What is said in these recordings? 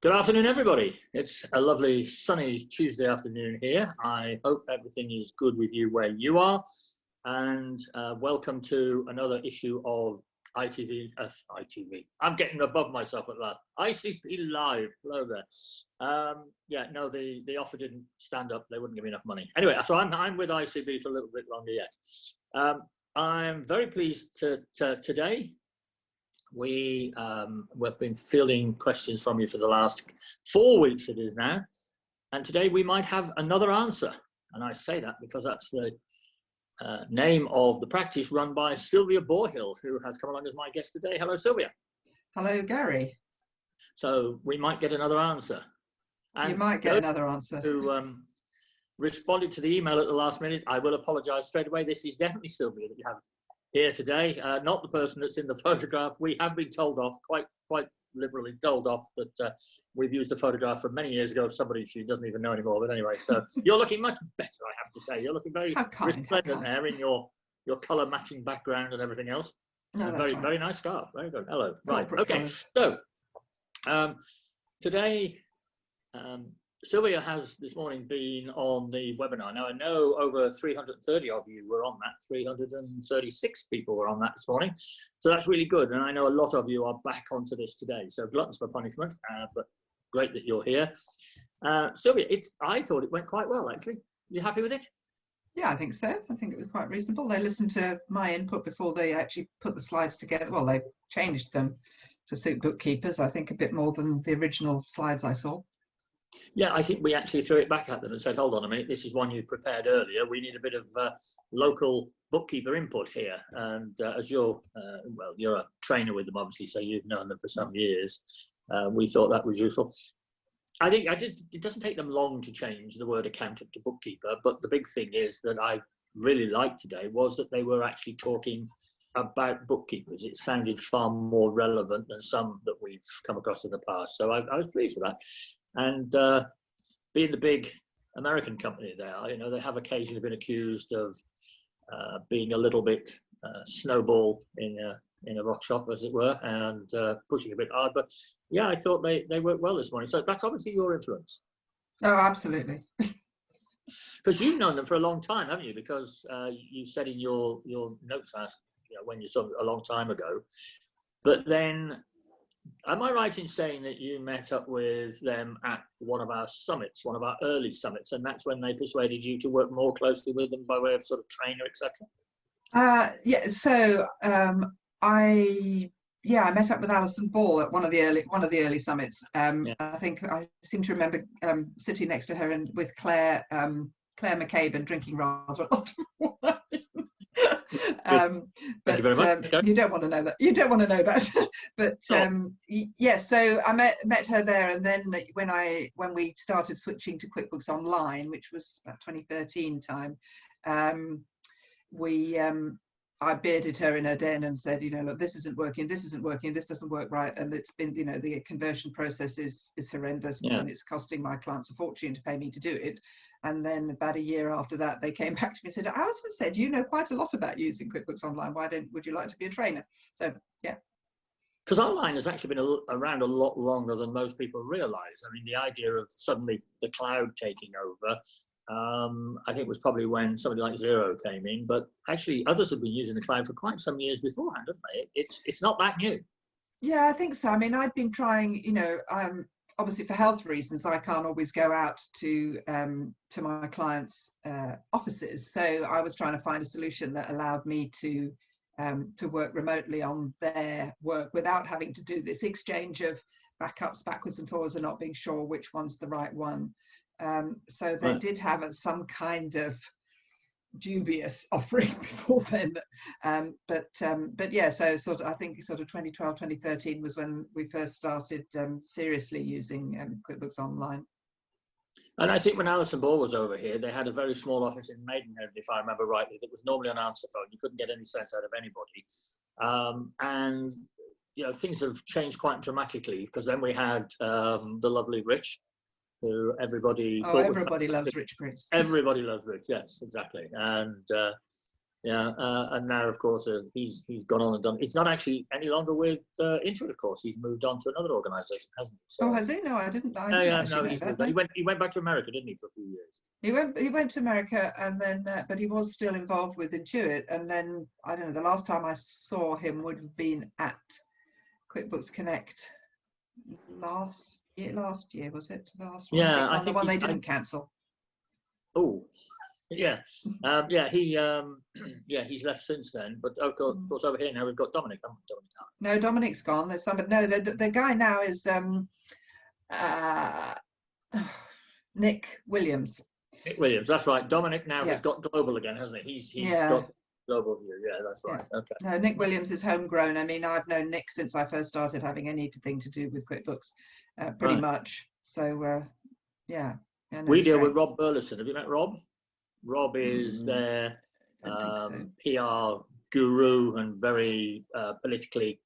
Good afternoon, everybody. It's a lovely sunny Tuesday afternoon here. I hope everything is good with you where you are. And welcome to another issue of ITV. I'm getting above myself at last. ICB Live. Hello there. The offer didn't stand up. They wouldn't give me enough money. Anyway, so I'm with ICB for a little bit longer yet. I'm very pleased today. We've been fielding questions from you for the last 4 weeks, it is now, and today we might have another answer. And I say that because that's the name of the practice run by Sylvia Bourhill, who has come along as my guest today. Hello, Sylvia. Hello, Garry. So we might get another answer. And you might get another answer. Who responded to the email at the last minute, I will apologise straight away. This is definitely Sylvia that you have here today, not the person that's in the photograph. We have been told off, quite liberally told off, that we've used a photograph from many years ago of somebody she doesn't even know anymore. But anyway, so you're looking much better, I have to say. You're looking very resplendent there in your colour matching background and everything else. No, very nice scarf. Very good. Hello. Right. Corporate Okay. colours. So today, Sylvia has this morning been on the webinar. Now, I know over 330 of you were on that, 336 people were on that this morning. So that's really good. And I know a lot of you are back onto this today. So gluttons for punishment, but great that you're here. Sylvia, I thought it went quite well, actually. You happy with it? Yeah, I think so. I think it was quite reasonable. They listened to my input before they actually put the slides together. Well, they changed them to suit bookkeepers, I think, a bit more than the original slides I saw. Yeah, I think we actually threw it back at them and said, hold on a minute, this is one you prepared earlier. We need a bit of local bookkeeper input here. And as you're a trainer with them, obviously, so you've known them for some years. We thought that was useful. I think it doesn't take them long to change the word accountant to bookkeeper. But the big thing is that I really liked today was that they were actually talking about bookkeepers. It sounded far more relevant than some that we've come across in the past. So I was pleased with that. And being the big American company they are, they have occasionally been accused of being a little bit snowball in a rock shop, as it were, and pushing a bit hard. But yeah, I thought they worked well this morning. So that's obviously your influence. Oh, absolutely. Because you've known them for a long time, haven't you? Because you said in your notes when you saw them a long time ago. But then, am I right in saying that you met up with them at one of our summits, one of our early summits, and that's when they persuaded you to work more closely with them by way of sort of trainer, etc.? Yeah. So I met up with Alison Ball at one of the early summits. I think I seem to remember sitting next to her and with Claire McCabe and drinking rather a lot of wine. But you don't want to know that. You don't want to know that. But yes, so I met her there, and then when we started switching to QuickBooks Online, which was about 2013 time, I bearded her in her den and said, look, this isn't working, this doesn't work right, and it's been, the conversion process is horrendous, and it's costing my clients a fortune to pay me to do it. And then about a year after that, they came back to me and said, Alison said, you know quite a lot about using QuickBooks Online. Would you like to be a trainer? So, yeah. Because online has actually been around a lot longer than most people realise. I mean, the idea of suddenly the cloud taking over, I think it was probably when somebody like Xero came in, but actually others have been using the cloud for quite some years beforehand, haven't they? It's not that new. Yeah, I think so. I mean, I've been trying, obviously for health reasons, I can't always go out to my clients' offices. So I was trying to find a solution that allowed me to work remotely on their work without having to do this exchange of backups backwards and forwards and not being sure which one's the right one. So they did have some kind of dubious offering before then, but yeah, so I think 2012 2013 was when we first started seriously using QuickBooks Online. And I think when Alison Ball was over here, they had a very small office in Maidenhead, if I remember rightly, that was normally an answer phone. You couldn't get any sense out of anybody, and things have changed quite dramatically, because then we had the lovely Rich, who everybody thought everybody loves Rich Chris. Everybody loves Rich, yes, exactly. And Yeah, and now, of course, he's gone on and done. He's not actually any longer with Intuit, of course. He's moved on to another organisation, hasn't he? So, Oh, has he? No, I didn't yeah, actually no, know he's that. moved No. on. He went back to America, didn't he, for a few years? He went to America, and then but he was still involved with Intuit. And then I don't know. The last time I saw him would have been at QuickBooks Connect last year, was it? Last one, Yeah, I the think one they didn't cancel. Oh, yeah, yeah, he's left since then. But of course, over here now we've got Dominic. No, Dominic's gone. There's somebody. No, the guy now is Nick Williams. Nick Williams, that's right. Dominic now has got global again, hasn't he? He's got global view. Yeah, that's right. Yeah. Okay. No, Nick Williams is homegrown. I mean, I've known Nick since I first started having anything to do with QuickBooks, pretty much. So, yeah. We deal with Rob Burleson. Have you met Rob? Rob is their PR guru and very politically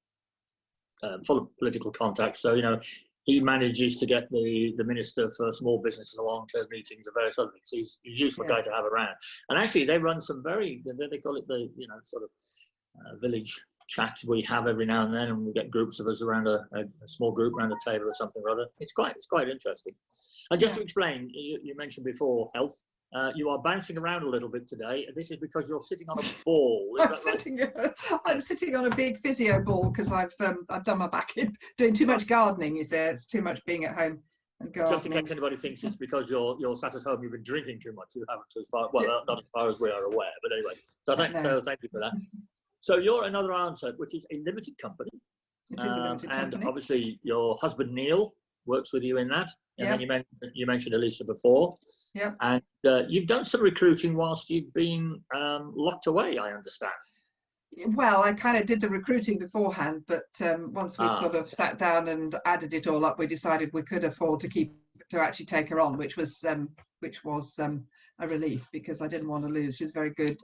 full of political contacts. So, he manages to get the Minister for Small Business and long-term meetings and various other things. He's a useful guy to have around. And actually, they run some they call it the, sort of village chat we have every now and then, and we get groups of us around a small group around a table or something or other. It's quite interesting. And just to explain, you mentioned before health. You are bouncing around a little bit today. This is because you're sitting on a ball. I'm sitting on a big physio ball because I've done my back in doing too much gardening. You say it's too much being at home and gardening. Just in case anybody thinks it's because you're sat at home, you've been drinking too much. You haven't, as far not as far as we are aware. But anyway, so thank you for that. So you're another answer, which is a limited company. It is a limited company. And obviously your husband Neil works with you in that. And then you mentioned Elisa before. Yeah. And you've done some recruiting whilst you've been locked away, I understand. Well, I kind of did the recruiting beforehand, but once we sort of sat down and added it all up, we decided we could afford to actually take her on, which was a relief because I didn't want to lose. She's very good.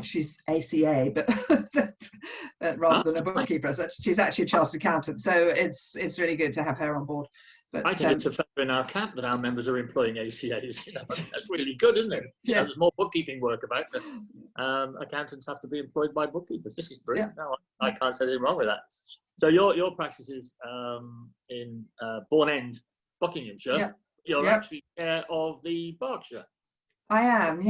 She's ACA, but rather than a bookkeeper, she's actually a chartered accountant. So it's really good to have her on board. But I think it's a feather in our cap that our members are employing ACAs. That's really good, isn't it? Yeah. There's more bookkeeping work about. Accountants have to be employed by bookkeepers. This is brilliant. No, I can't say anything wrong with that. So your practice is in Bourne End, Buckinghamshire. Yeah. You're actually chair of the Berkshire. I am,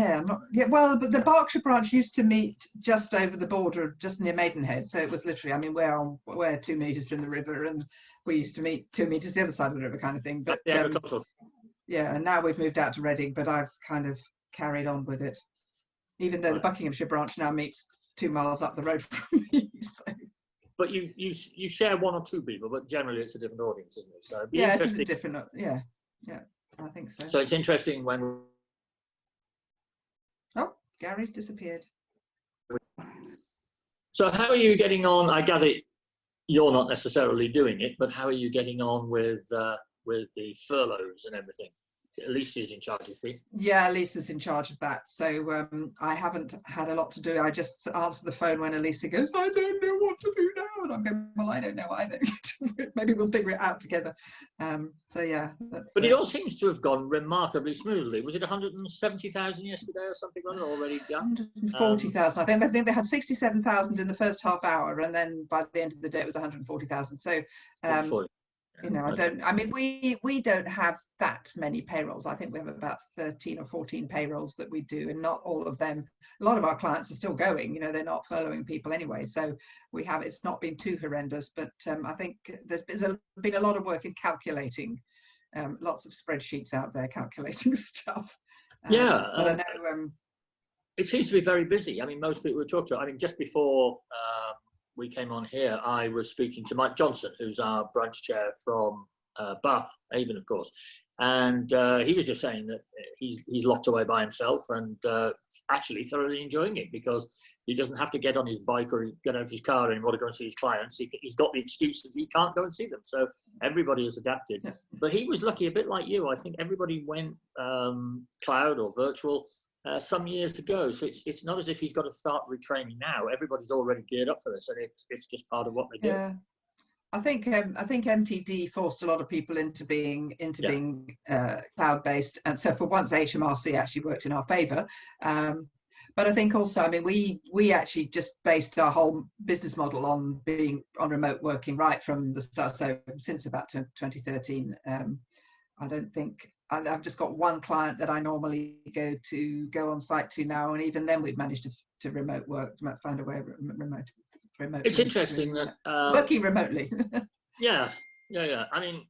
well, but the Berkshire branch used to meet just over the border, just near Maidenhead. So it was literally, I mean, we're 2 meters from the river, and we used to meet 2 meters the other side of the river, kind of thing. But and now we've moved out to Reading, but I've kind of carried on with it, even though the Buckinghamshire branch now meets 2 miles up the road from me. So. But you share 1 or 2 people, but generally it's a different audience, isn't it? So it'd be it is a different. Yeah, I think so. So it's interesting when. Oh, Gary's disappeared. So how are you getting on? I gather you're not necessarily doing it, but how are you getting on with the furloughs and everything? Lisa's in charge, you see. Yeah, Lisa's in charge of that. So I haven't had a lot to do. I just answer the phone when Elisa goes, I don't know what to do now. And I'm going, well, I don't know either. Maybe we'll figure it out together. So yeah. But it all seems to have gone remarkably smoothly. Was it 170,000 yesterday or something already done? 140,000. I think they had 67,000 in the first half hour, and then by the end of the day it was 140,000. So we don't have that many payrolls. I think we have about 13 or 14 payrolls that we do, and not all of them. A lot of our clients are still going. They're not furloughing people anyway. So it's not been too horrendous, but I think there's been a lot of work in calculating, lots of spreadsheets out there calculating stuff. But I know it seems to be very busy. I mean, most people we talk to. I mean, just before we came on here, I was speaking to Mike Johnson, who's our branch chair from Bath, Avon, of course, and he was just saying that he's locked away by himself and actually thoroughly enjoying it because he doesn't have to get on his bike or get out of his car anymore to go and see his clients. He's got the excuse that he can't go and see them, so everybody has adapted. Yeah. But he was lucky, a bit like you. I think everybody went cloud or virtual some years ago, so it's not as if he's got to start retraining now. Everybody's already geared up for this, and it's just part of what they do. Yeah, I think MTD forced a lot of people into being cloud based, and so for once HMRC actually worked in our favour. But I think also, I mean, we actually just based our whole business model on being on remote working right from the start. So since about 2013, I don't think I've just got one client that I normally go on site to now, and even then we've managed to remote work, find a way of remote. It's interesting that working remotely. yeah. I mean,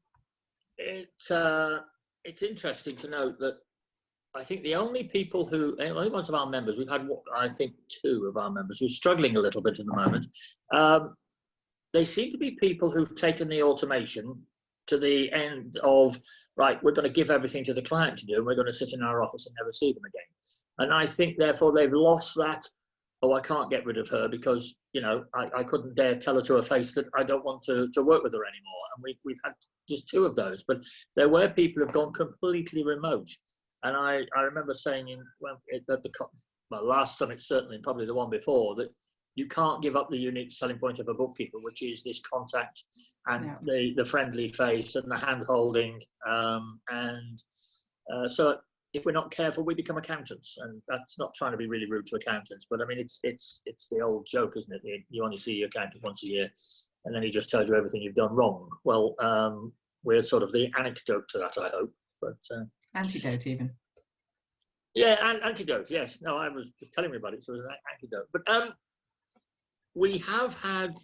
it's interesting to note that I think the only ones of our members, we've had, I think, 2 of our members who are struggling a little bit at the moment. They seem to be people who've taken the automation to the end of, right, we're going to give everything to the client to do, and we're going to sit in our office and never see them again. And I think, therefore, they've lost that, oh, I can't get rid of her because, you know, I couldn't dare tell her to her face that I don't want to work with her anymore. And we've had just 2 of those. But there were people who've gone completely remote. And I remember saying at the last summit, certainly, and probably the one before, that you can't give up the unique selling point of a bookkeeper, which is this contact and the friendly face and the hand holding. So if we're not careful, we become accountants, and that's not trying to be really rude to accountants, but I mean, it's the old joke, isn't it? You only see your accountant once a year, and then he just tells you everything you've done wrong. Well, we're sort of the anecdote to that, I hope. But antidote, even. Yeah, antidote. Yes. No, I was just telling me about it, so it was an antidote. But we have had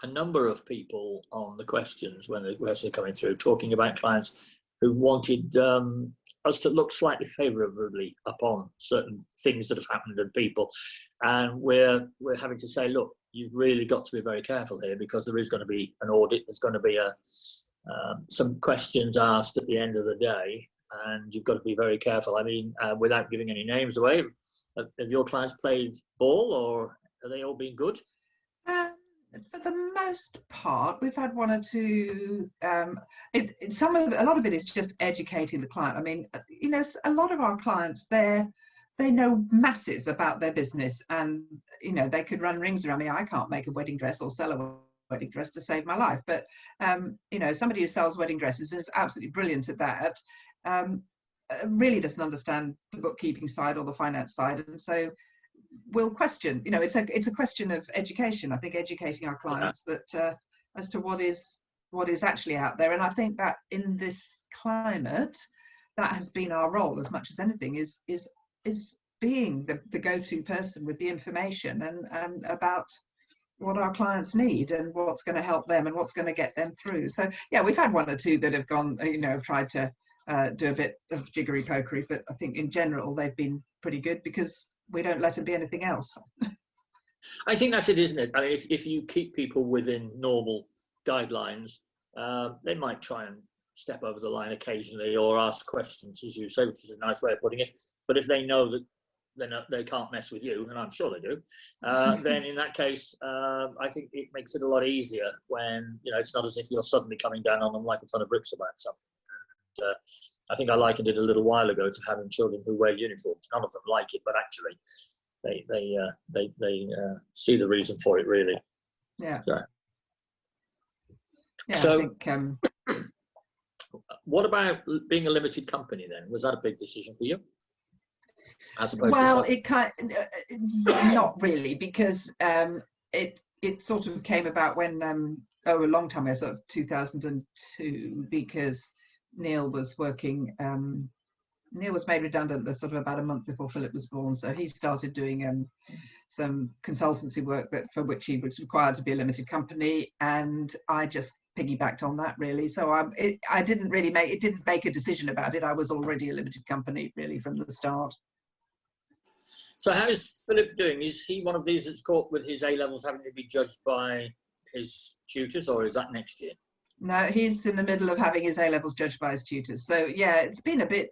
a number of people on the questions when the questions are coming through, talking about clients who wanted us to look slightly favourably upon certain things that have happened and people, and we're having to say, look, you've really got to be very careful here, because there is going to be an audit. There's going to be some questions asked at the end of the day, and you've got to be very careful. I mean, without giving any names away, have your clients played ball, or are they all been good? For the most part, we've had 1 or 2. A lot of it is just educating the client. I mean, you know, a lot of our clients, they know masses about their business, and you know, they could run rings around me. I can't make a wedding dress or sell a wedding dress to save my life, but you know, somebody who sells wedding dresses is absolutely brilliant at that. Really doesn't understand the bookkeeping side or the finance side, and so we'll question. You know, it's a question of education. I think educating our clients that as to what is actually out there, and I think that in this climate, that has been our role as much as anything, is being the go-to person with the information and about what our clients need and what's going to help them and what's going to get them through. So yeah, we've had 1 or 2 that have gone, you know, tried to do a bit of jiggery pokery, but I think in general they've been pretty good, because we don't let them be anything else. I think that's it, isn't it? I mean, if you keep people within normal guidelines, they might try and step over the line occasionally or ask questions, as you say, which is a nice way of putting it. But if they know that they can't mess with you, and I'm sure they do, then in that case, I think it makes it a lot easier when, you know, it's not as if you're suddenly coming down on them like a ton of bricks about something. And, I think I likened it a little while ago to having children who wear uniforms. None of them like it, but actually, they see the reason for it, really. Yeah. So, I think, what about being a limited company then? Was that a big decision for you? As opposed well, to it kind not really, because it sort of came about when a long time ago, sort of 2002, because Neil was working. Neil was made redundant sort of about a month before Philip was born, so he started doing some consultancy work for which he was required to be a limited company, and I just piggybacked on that, really. So I didn't really make a decision about it. I was already a limited company, really, from the start. So how is Philip doing? Is he one of these that's caught with his A-levels having to be judged by his tutors, or is that next year? No, he's in the middle of having his A-levels judged by his tutors. So yeah, it's been a bit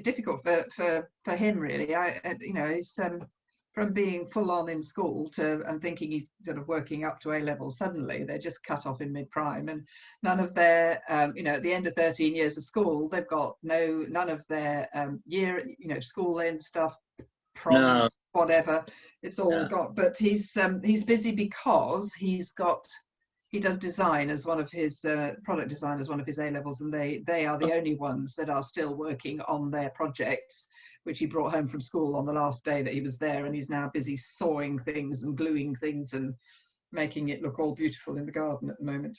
difficult for him, really. You know, he's from being full on in school and thinking he's sort of working up to A-levels. Suddenly they're just cut off in mid-prime, and none of their you know, at the end of 13 years of school, they've got none of their school end stuff, proms, whatever. It's all got. But he's busy because he does design as one of his product design as one of his A-levels, and they are the only ones that are still working on their projects. which he brought home from school on the last day that he was there, and he's now busy sawing things and gluing things and making it look all beautiful in the garden at the moment.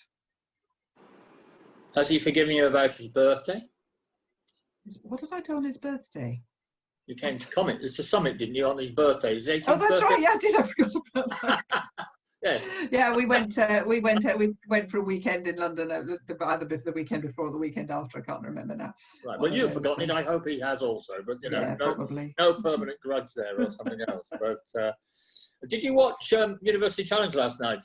Has he forgiven you about his birthday? What did I do on his birthday? You came to comment. It's a summit, didn't you, on his birthday? His 18th Oh, that's birthday? right. Yeah, I did. I forgot about that. Yes. Yeah, we went for a weekend in London, either the weekend before or the weekend after. I can't remember now. Right. Well, you've forgotten it. I hope he has also, but you know, yeah, probably. no permanent grudge there or something else. But did you watch University Challenge last night?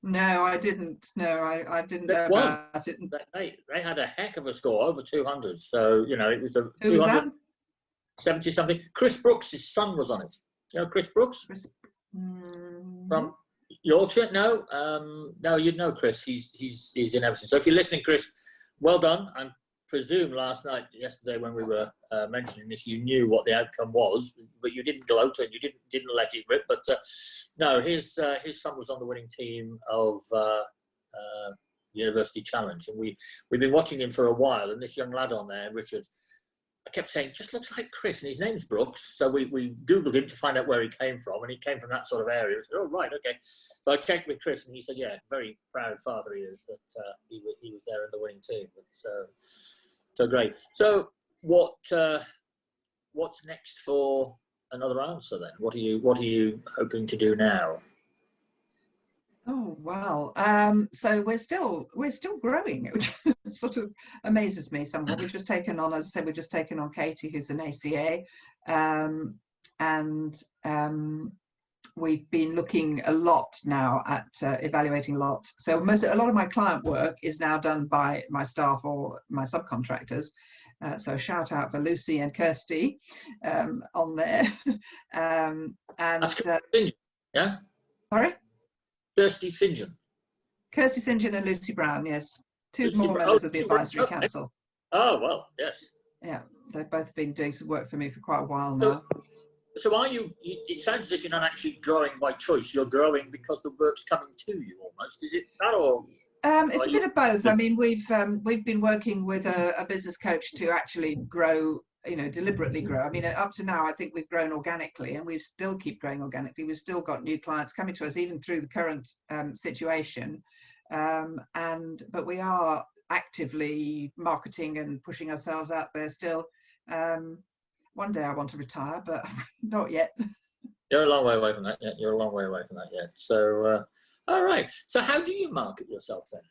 No, I didn't. No, I didn't know about it. They had a heck of a score, over 200. So you know, it was a 270 something. Chris Brooks' son was on it. You know Chris Brooks? From Yorkshire? No, no, you'd know Chris. He's in Everton. So if you're listening, Chris, well done. I presume yesterday when we were mentioning this, you knew what the outcome was, but you didn't gloat and you didn't let it rip. But no, his son was on the winning team of University Challenge, and we've been watching him for a while. And this young lad on there, Richard, I kept saying, just looks like Chris, and his name's Brooks. So we Googled him to find out where he came from, and he came from that sort of area. We said, oh, right, okay. So I checked with Chris, and he said, yeah, very proud father he is that he was there in the winning team. So great. So what's next for Another Answer then? What are you hoping to do now? Oh wow! So we're still growing, which sort of amazes me somewhat. We've just taken on, as I said, Katie, who's an ACA, and we've been looking a lot now at evaluating a lot. So a lot of my client work is now done by my staff or my subcontractors. So shout out for Lucy and Kirsty on there. And yeah. Sorry. Kirsty St. John. Kirsty St. John and Lucy Brown, yes. Two more members of the advisory council. Oh, well, yes. Yeah, they've both been doing some work for me for quite a while now. So are you, it sounds as if you're not actually growing by choice, you're growing because the work's coming to you almost. Is it that or? It's a bit of both. I mean, we've been working with a business coach to actually grow, deliberately grow. I mean, up to now, I think we've grown organically, and we still keep growing organically. We've still got new clients coming to us, even through the current situation. But we are actively marketing and pushing ourselves out there still. One day I want to retire, but not yet. You're a long way away from that yet. So, all right. So how do you market yourself then?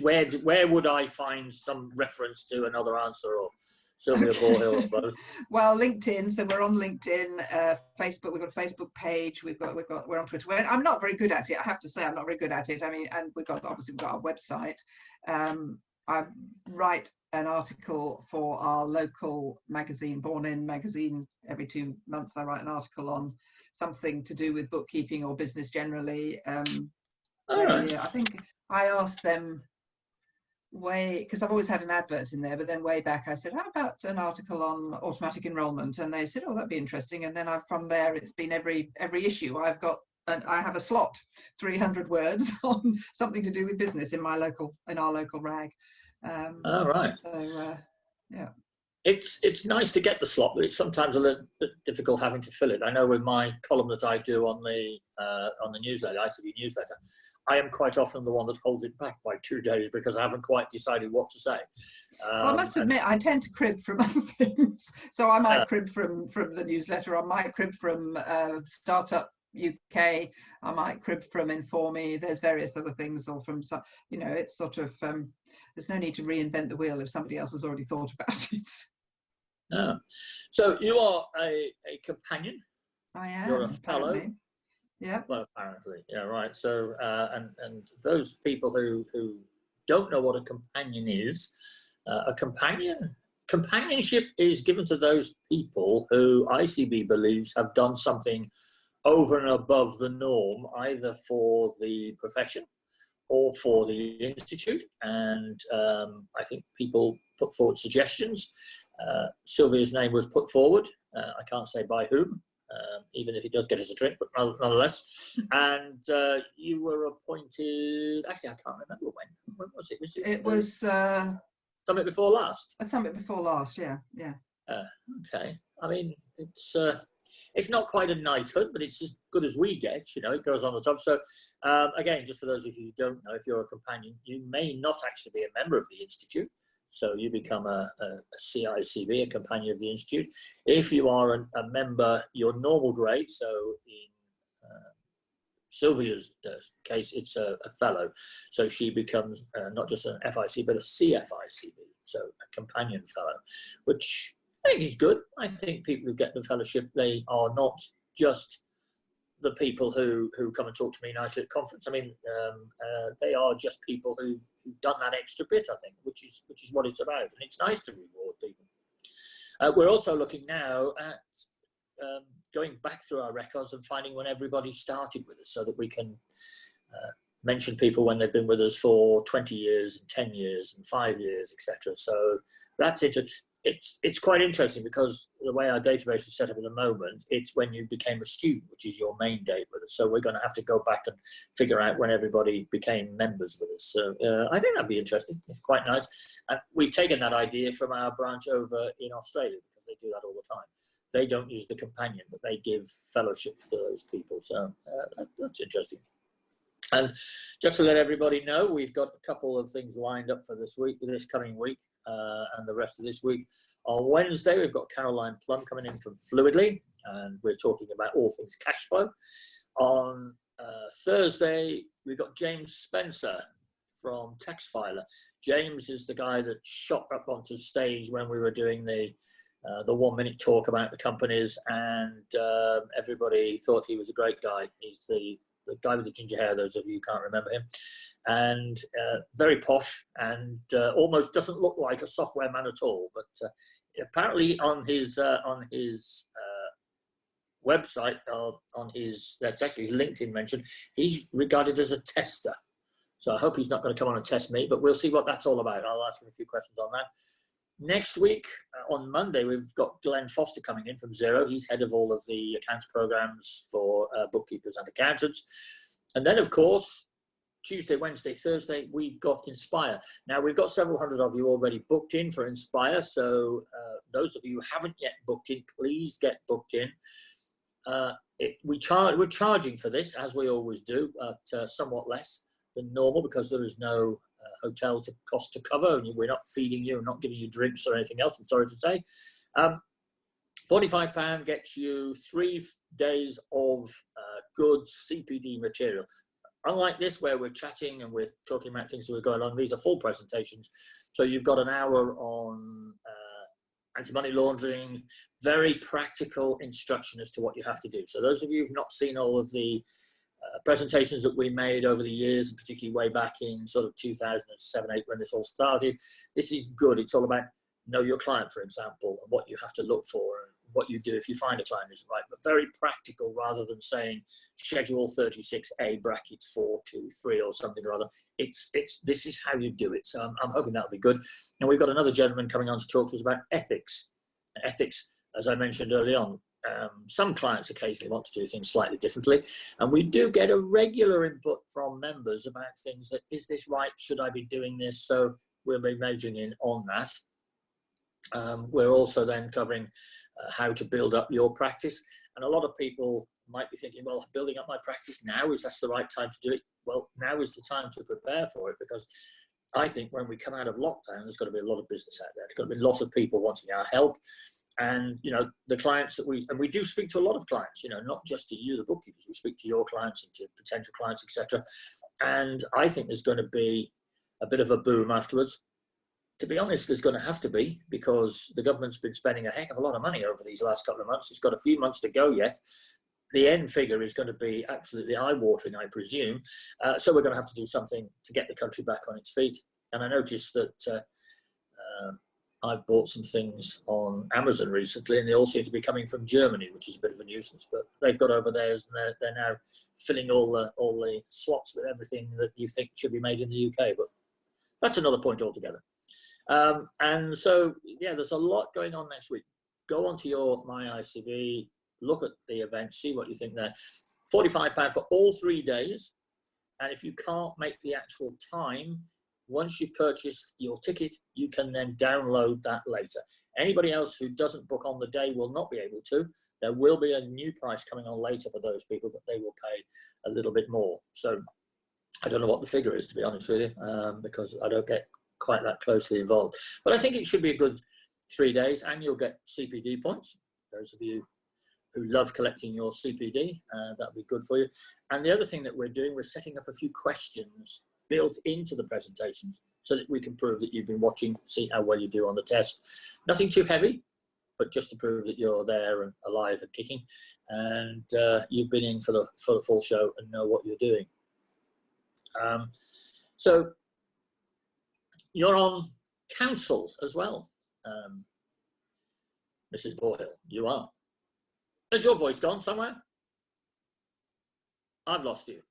Where would I find some reference to Another Answer or Sylvia Bourhill or both? Well, LinkedIn. So we're on LinkedIn, Facebook. We've got a Facebook page. We're on Twitter. I'm not very good at it. I have to say, I'm not very good at it. I mean, and we've got our website. I write an article for our local magazine, Born In magazine. Every 2 months, I write an article on something to do with bookkeeping or business generally. Right. I think I asked them because I've always had an advert in there, but then way back I said, how about an article on automatic enrolment? And they said, oh, that'd be interesting. And then from there, it's been every issue. I have a slot, 300 words on something to do with business in our local rag. All right. So yeah. It's nice to get the slot, but it's sometimes a little bit difficult having to fill it. I know with my column that I do on the newsletter, ICB newsletter, I am quite often the one that holds it back by 2 days because I haven't quite decided what to say. Well, I must admit, I tend to crib from other things. So I might crib from the newsletter. I might crib from Startup UK. I might crib from Informe. There's various other things, or from some. It's sort of there's no need to reinvent the wheel if somebody else has already thought about it. No. So you are a companion. I am. You're a fellow. Apparently. Yeah. Well, apparently, yeah, right. So and those people who don't know what a companion is, companionship is given to those people who ICB believes have done something over and above the norm, either for the profession or for the institute. And I think people put forward suggestions. Sylvia's name was put forward. I can't say by whom, even if it does get us a drink, but nonetheless. And you were appointed, actually, I can't remember when. When was it? It was Summit before last? A Summit before last, yeah. Okay. I mean, it's not quite a knighthood, but it's as good as we get. You know, it goes on the top. So again, just for those of you who don't know, if you're a companion, you may not actually be a member of the institute. So you become a C.FICB, a companion of the institute. If you are a member, your normal grade, so in Sylvia's case, it's a fellow. So she becomes not just an FIC, but a C.FICB, so a companion fellow, which I think is good. I think people who get the fellowship, they are not just the people who come and talk to me nicely at conference. I mean, they are just people who've done that extra bit, I think, which is what it's about. And it's nice to reward people. We're also looking now at going back through our records and finding when everybody started with us, so that we can mention people when they've been with us for 20 years and 10 years and 5 years, etc. So that's it. It's quite interesting, because the way our database is set up at the moment, it's when you became a student, which is your main date with us. So we're going to have to go back and figure out when everybody became members with us. So I think that'd be interesting. It's quite nice. And we've taken that idea from our branch over in Australia, because they do that all the time. They don't use the companion, but they give fellowships to those people. So that's interesting. And just to let everybody know, we've got a couple of things lined up for this coming week. And the rest of this week. On Wednesday, we've got Caroline Plum coming in from Fluidly, and we're talking about all things cash flow. On Thursday, we've got James Spencer from TaxFiler. James is the guy that shot up onto stage when we were doing the 1 minute talk about the companies, and everybody thought he was a great guy. He's the guy with the ginger hair, those of you who can't remember him, and very posh, and almost doesn't look like a software man at all. But apparently on his website, that's actually his LinkedIn mention, he's regarded as a tester. So I hope he's not going to come on and test me, but we'll see what that's all about. I'll ask him a few questions on that. Next week, on Monday, we've got Glenn Foster coming in from Xero. He's head of all of the accounts programs for bookkeepers and accountants. And then, of course, Tuesday, Wednesday, Thursday, we've got Inspire. Now, we've got several hundred of you already booked in for Inspire. So those of you who haven't yet booked in, please get booked in. We're charging for this, as we always do, at somewhat less than normal, because there is no hotel cost to cover, and we're not feeding you and not giving you drinks or anything else, I'm sorry to say. £45 gets you 3 days of good CPD material. Unlike this, where we're chatting and we're talking about things that are going on, these are full presentations. So you've got an hour on anti-money laundering, very practical instruction as to what you have to do. So those of you who've not seen all of the presentations that we made over the years, and particularly way back in sort of 2007-8 when this all started, this is good. It's all about know your client, for example, and what you have to look for and what you do if you find a client isn't right, but very practical, rather than saying schedule 36A brackets 423 or something or other. This is how you do it. So I'm hoping that'll be good. And we've got another gentleman coming on to talk to us about ethics. Ethics, as I mentioned early on, some clients occasionally want to do things slightly differently, and we do get a regular input from members about things that, is this right? Should I be doing this? So we'll be majoring in on that. We're also then covering how to build up your practice, and a lot of people might be thinking, well, building up my practice now, is that the right time to do it? Well, now is the time to prepare for it, because I think when we come out of lockdown, there's got to be a lot of business out there. There's got to be lots of people wanting our help. And, you know, the clients that we do speak to a lot of clients, you know, not just to you, the bookkeepers, we speak to your clients and to potential clients, etc. And I think there's going to be a bit of a boom afterwards. To be honest, there's going to have to be, because the government's been spending a heck of a lot of money over these last couple of months. It's got a few months to go yet. The end figure is going to be absolutely eye-watering, I presume. So we're going to have to do something to get the country back on its feet. And I noticed that I've bought some things on Amazon recently, and they all seem to be coming from Germany, which is a bit of a nuisance. But they've got over theirs, and they're now filling all the slots with everything that you think should be made in the UK. But that's another point altogether. And so, yeah, there's a lot going on next week. Go onto your My ICB, look at the event, see what you think there. £45 for all 3 days. And if you can't make the actual time, once you've purchased your ticket, you can then download that later. Anybody else who doesn't book on the day will not be able to. There will be a new price coming on later for those people, but they will pay a little bit more. So I don't know what the figure is, to be honest with you, because I don't get quite that closely involved. But I think it should be a good 3 days, and you'll get CPD points. Those of you who love collecting your CPD, that'll be good for you. And the other thing that we're doing, we're setting up a few questions built into the presentations so that we can prove that you've been watching, see how well you do on the test. Nothing too heavy, but just to prove that you're there and alive and kicking, and you've been in for the full show and know what you're doing. So you're on council as well, Mrs. Bourhill. You are. Has your voice gone somewhere? I've lost you.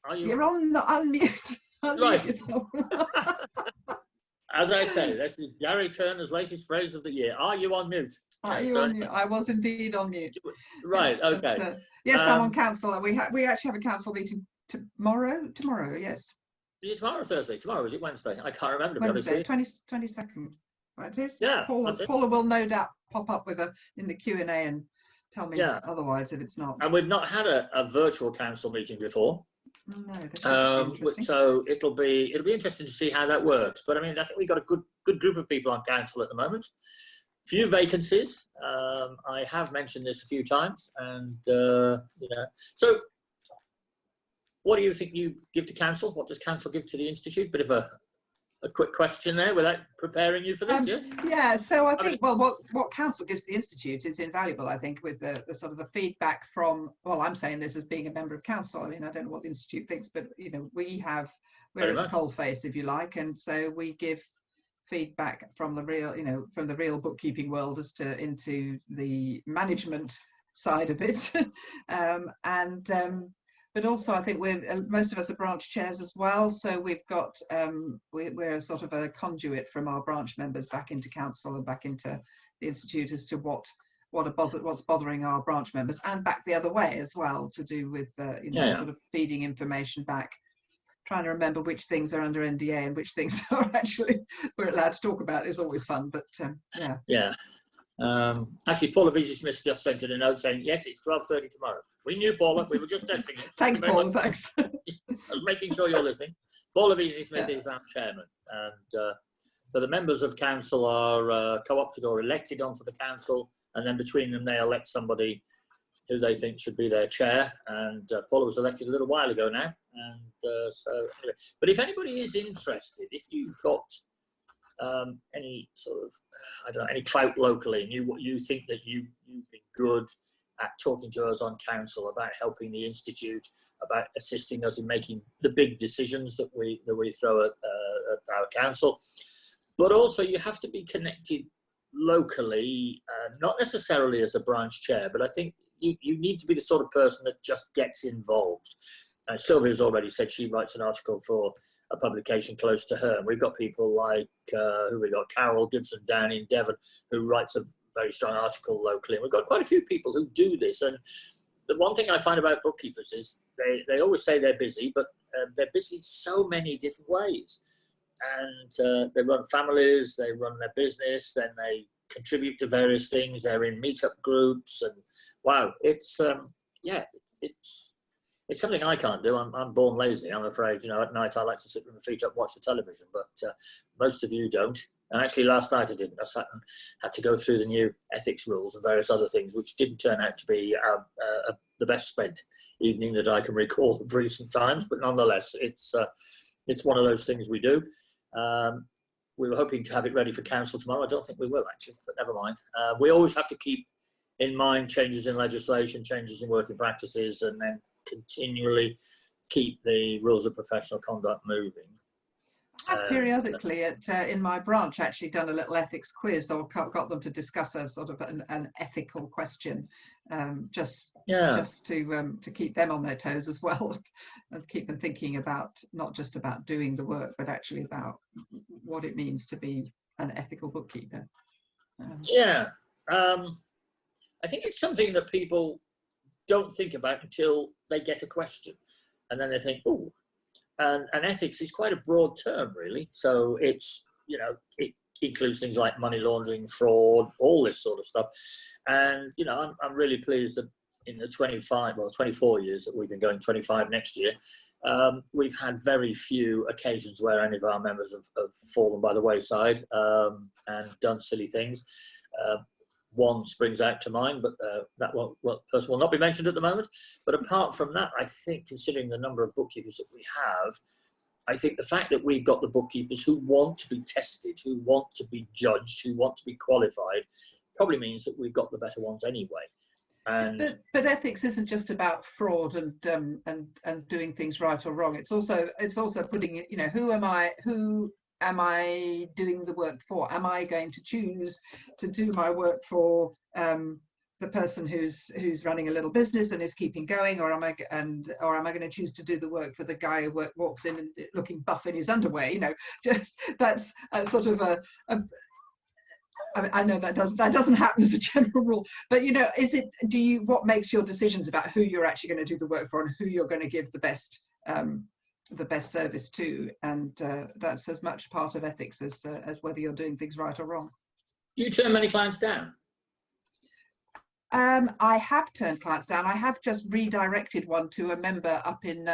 Are you? You're on unmute. Right. As I say, this is Garry Turner's latest phrase of the year. Are you on mute? Are you on mute? I was indeed on mute. Right. Yeah, okay. but, yes, I'm on council. We actually have a council meeting tomorrow. Tomorrow, yes. Is it tomorrow or Thursday? Tomorrow, is it Wednesday? I can't remember. Wednesday, 22nd. Right, it is. Yeah. Paula will no doubt pop up with in the Q&A and tell me otherwise if it's not. And we've not had a virtual council meeting before. No, so it'll be interesting to see how that works. But I mean, I think we've got a good group of people on council at the moment. Few vacancies. I have mentioned this a few times, and you know. So, what do you think you give to council? What does council give to the institute? Bit of a quick question there, without preparing you for this. Yes. Yeah. So I think what council gives the institute is invaluable. I think with the sort of the feedback from. Well, I'm saying this as being a member of council. I mean, I don't know what the institute thinks, but you know, we're at the coalface, if you like, and so we give feedback from the real bookkeeping world into the management side of it, but also I think most of us are branch chairs as well, so we've got we're sort of a conduit from our branch members back into council and back into the institute as to what's bothering our branch members, and back the other way as well, to do with sort of feeding information back, trying to remember which things are under NDA and which things are actually we're allowed to talk about is always fun, but yeah. Actually, Paula Vesey-Smith just sent in a note saying, yes, it's 12:30 tomorrow. We knew, Paula. We were just testing it. Thanks, Paula. Thanks. I was making sure you're listening. Paula Vesey-Smith is our chairman. And so the members of council are co-opted or elected onto the council. And then between them, they elect somebody who they think should be their chair. And Paula was elected a little while ago now. And so anyway. But if anybody is interested, if you've got any sort of, I don't know, any clout locally, and you think that you've been good at talking to us on council about helping the institute, about assisting us in making the big decisions that we throw at our council, but also you have to be connected locally, not necessarily as a branch chair, but I think you need to be the sort of person that just gets involved. Sylvia's already said she writes an article for a publication close to her. And we've got people like, who we got, Carol Gibson down in Devon, who writes a very strong article locally. And we've got quite a few people who do this. And the one thing I find about bookkeepers is they always say they're busy, but they're busy so many different ways. And they run families, they run their business, then they contribute to various things. They're in meetup groups, and wow, it's something I can't do. I'm born lazy, I'm afraid. You know, at night I like to sit with my feet up, watch the television, but most of you don't. And actually last night I didn't. I sat and had to go through the new ethics rules and various other things, which didn't turn out to be the best spent evening that I can recall of recent times. But nonetheless, it's one of those things we do. We were hoping to have it ready for council tomorrow. I don't think we will, actually, but never mind. We always have to keep in mind changes in legislation, changes in working practices, and then continually keep the rules of professional conduct moving. I've periodically in my branch actually done a little ethics quiz, or got them to discuss a sort of an ethical question, just to keep them on their toes as well, and keep them thinking about not just about doing the work, but actually about what it means to be an ethical bookkeeper. I think it's something that people don't think about until they get a question, and then they think, oh. and ethics is quite a broad term, really. So it's, you know, it includes things like money laundering, fraud, all this sort of stuff. And, you know, I'm really pleased that in the 24 years that we've been going, 25 next year, we've had very few occasions where any of our members have fallen by the wayside and done silly things. One springs out to mind, but that person will not be mentioned at the moment. But apart from that, I think, considering the number of bookkeepers that we have, I think the fact that we've got the bookkeepers who want to be tested, who want to be judged, who want to be qualified, probably means that we've got the better ones anyway. And but ethics isn't just about fraud and doing things right or wrong. It's also putting it, you know, who am I doing the work for? Am I going to choose to do my work for the person who's running a little business and is keeping going, or am I going to choose to do the work for the guy who walks in and looking buff in his underwear? You know, just that's sort of I know that doesn't happen as a general rule, but you know, what makes your decisions about who you're actually going to do the work for and who you're going to give the best service to? And that's as much part of ethics as whether you're doing things right or wrong. Do you turn many clients down? I have turned clients down. I have just redirected one to a member up in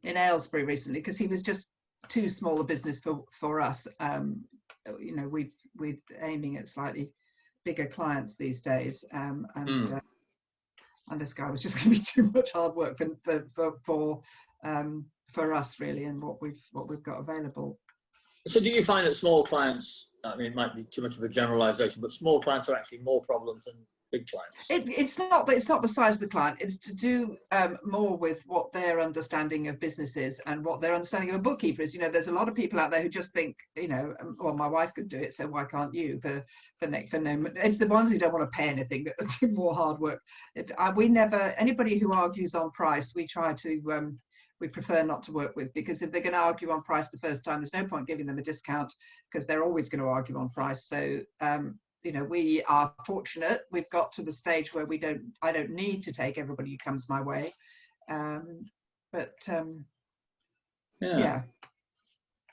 Aylesbury recently, because he was just too small a business for us. You know, we're aiming at slightly bigger clients these days, and this guy was just going to be too much hard work for us, really, and what we've got available. So do you find that small clients, I mean, it might be too much of a generalization, but small clients are actually more problems than big clients? It's not the size of the client. It's to do more with what their understanding of business is and what their understanding of a bookkeeper is. You know, there's a lot of people out there who just think, you know, well, my wife could do it, so why can't you? For no, it's the ones who don't want to pay anything that do more hard work. Anybody who argues on price, we try to we prefer not to work with, because if they're going to argue on price the first time, there's no point giving them a discount, because they're always going to argue on price. So you know, we are fortunate. We've got to the stage where I don't need to take everybody who comes my way. Yeah.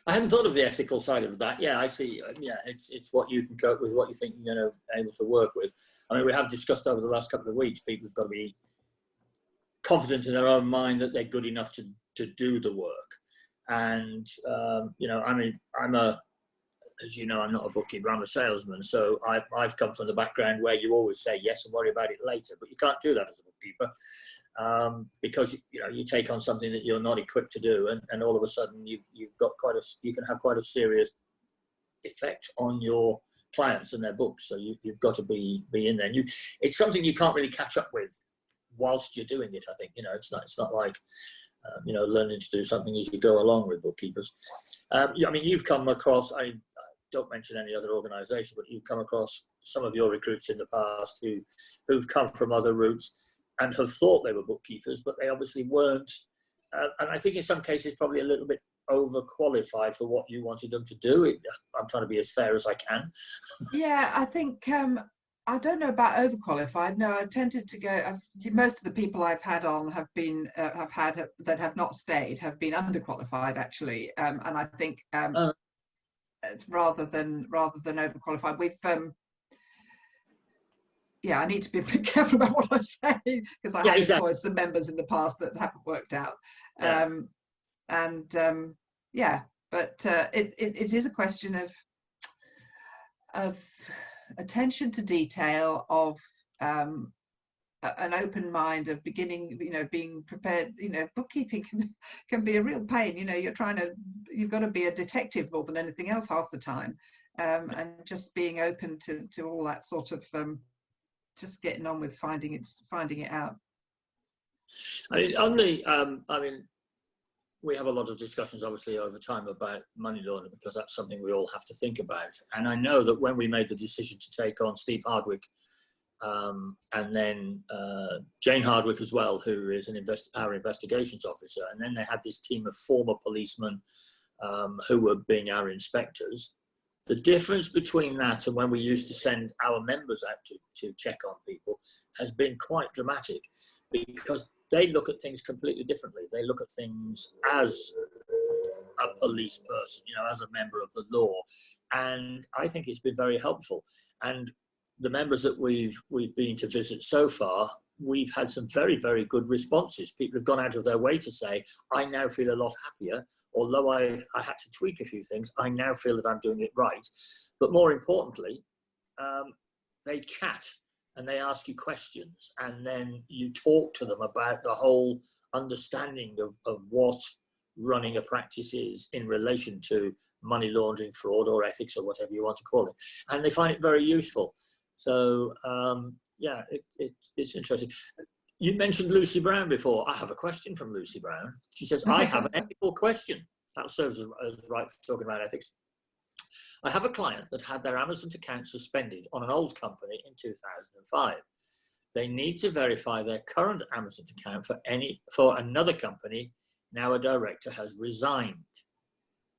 I hadn't thought of the ethical side of that. Yeah, I see. Yeah, it's what you can cope with, what you think you're able to work with. I mean, we have discussed over the last couple of weeks, people have got to be confident in their own mind that they're good enough to do the work. And, you know, I mean, as you know, I'm not a bookkeeper, I'm a salesman. So I've come from the background where you always say yes and worry about it later, but you can't do that as a bookkeeper, because, you know, you take on something that you're not equipped to do. And all of a sudden you can have quite a serious effect on your clients and their books. So you've got to be in there. And it's something you can't really catch up with whilst you're doing it. I think, you know, it's not like, you know, learning to do something as you go along with bookkeepers. I mean, you've come across, I don't mention any other organisation, but you've come across some of your recruits in the past who've come from other routes and have thought they were bookkeepers, but they obviously weren't. And I think in some cases probably a little bit overqualified for what you wanted them to do. I'm trying to be as fair as I can. Yeah, I think I don't know about overqualified. No, I tended to go. Most of the people I've had on have been that have not stayed have been underqualified, actually, and I think it's rather than overqualified. We've yeah, I need to be a bit careful about what I say, because I have employed some members in the past that haven't worked out. Yeah. Yeah, but it is a question of attention to detail, of an open mind, of beginning, you know, being prepared. You know, bookkeeping can be a real pain. You know, you've got to be a detective more than anything else half the time, and just being open to all that sort of just getting on with finding it out. I mean, we have a lot of discussions, obviously, over time about money laundering, because that's something we all have to think about. And I know that when we made the decision to take on Steve Hardwick, and then Jane Hardwick as well, who is our investigations officer, and then they had this team of former policemen who were being our inspectors. The difference between that and when we used to send our members out to check on people has been quite dramatic, because they look at things completely differently. They look at things as a police person, as a member of the law. And I think it's been very helpful. And the members that we've been to visit so far, we've had some very, very good responses. People have gone out of their way to say, I now feel a lot happier. Although I had to tweak a few things, I now feel that I'm doing it right. But more importantly, they chat and they ask you questions, and then you talk to them about the whole understanding of what running a practice is in relation to money laundering, fraud, or ethics, or whatever you want to call it. And they find it very useful. So, yeah, it's interesting. You mentioned Lucy Brown before. I have a question from Lucy Brown. She says, I have an ethical question. That serves as right for talking about ethics. I have a client that had their Amazon account suspended on an old company in 2005. They need to verify their current Amazon account for another company. Now a director has resigned.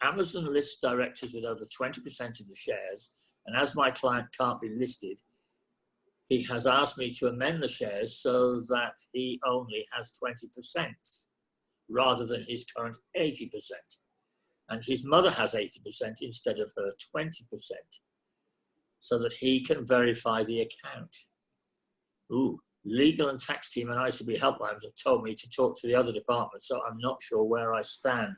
Amazon lists directors with over 20% of the shares, and as my client can't be listed, he has asked me to amend the shares so that he only has 20% rather than his current 80%. And his mother has 80% instead of her 20%, so that he can verify the account. Ooh, legal and tax team and ICB helplines have told me to talk to the other departments, so I'm not sure where I stand.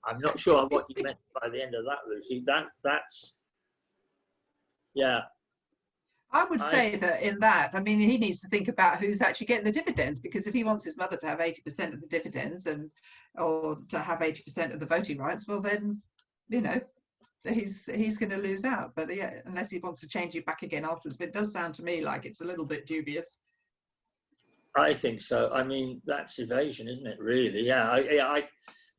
I'm not sure what you meant by the end of that, Lucy. That's, yeah. I would say that in that, I mean, he needs to think about who's actually getting the dividends, because if he wants his mother to have 80% of the dividends or to have 80% of the voting rights, well then, he's going to lose out. But yeah, unless he wants to change it back again afterwards. But it does sound to me like it's a little bit dubious. I think so. I mean, that's evasion, isn't it, really? Yeah,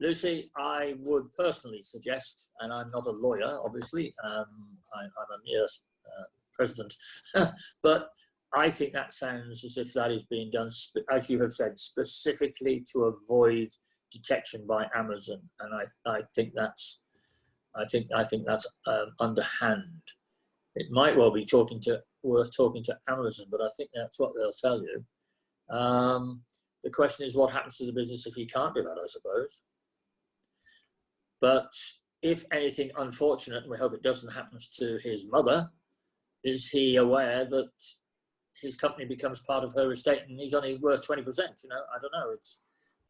Lucy, I would personally suggest, and I'm not a lawyer, obviously, I'm a mere president, but I think that sounds as if that is being done, as you have said, specifically to avoid detection by Amazon, and I think that's underhand. It might well be worth talking to Amazon, but I think that's what they'll tell you. The question is, what happens to the business if he can't do that, I suppose. But if anything unfortunate, and we hope it doesn't happen to his mother, is he aware that his company becomes part of her estate and he's only worth 20%? I don't know. It's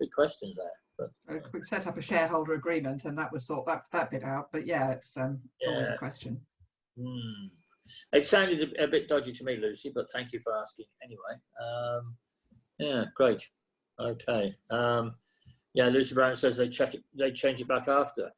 big questions there. But we set up a shareholder agreement and that would sort that bit out. But yeah, it's always a question. It sounded a bit dodgy to me, Lucy, but thank you for asking anyway. Yeah, great. Okay. Yeah, Lucy Brown says they change it back after.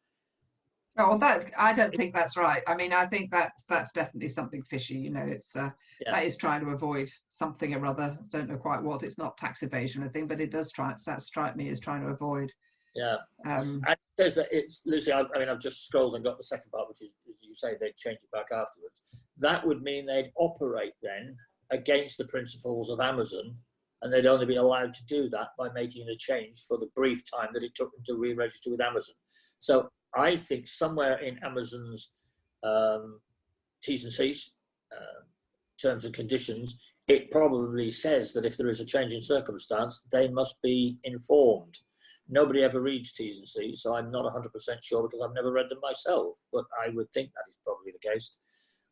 Oh, I don't think that's right. I mean, I think that's definitely something fishy. It's that is trying to avoid something or other. Don't know quite what. It's not tax evasion, I think, but it does strike me as trying to avoid. Yeah. And it says that it's, Lucy, I mean, I've just scrolled and got the second part, which is, as you say, they'd change it back afterwards. That would mean they'd operate then against the principles of Amazon, and they'd only be allowed to do that by making the change for the brief time that it took them to re-register with Amazon. So I think somewhere in Amazon's T's and C's, terms and conditions, it probably says that if there is a change in circumstance, they must be informed. Nobody ever reads T's and C's, so I'm not 100% sure because I've never read them myself, but I would think that is probably the case.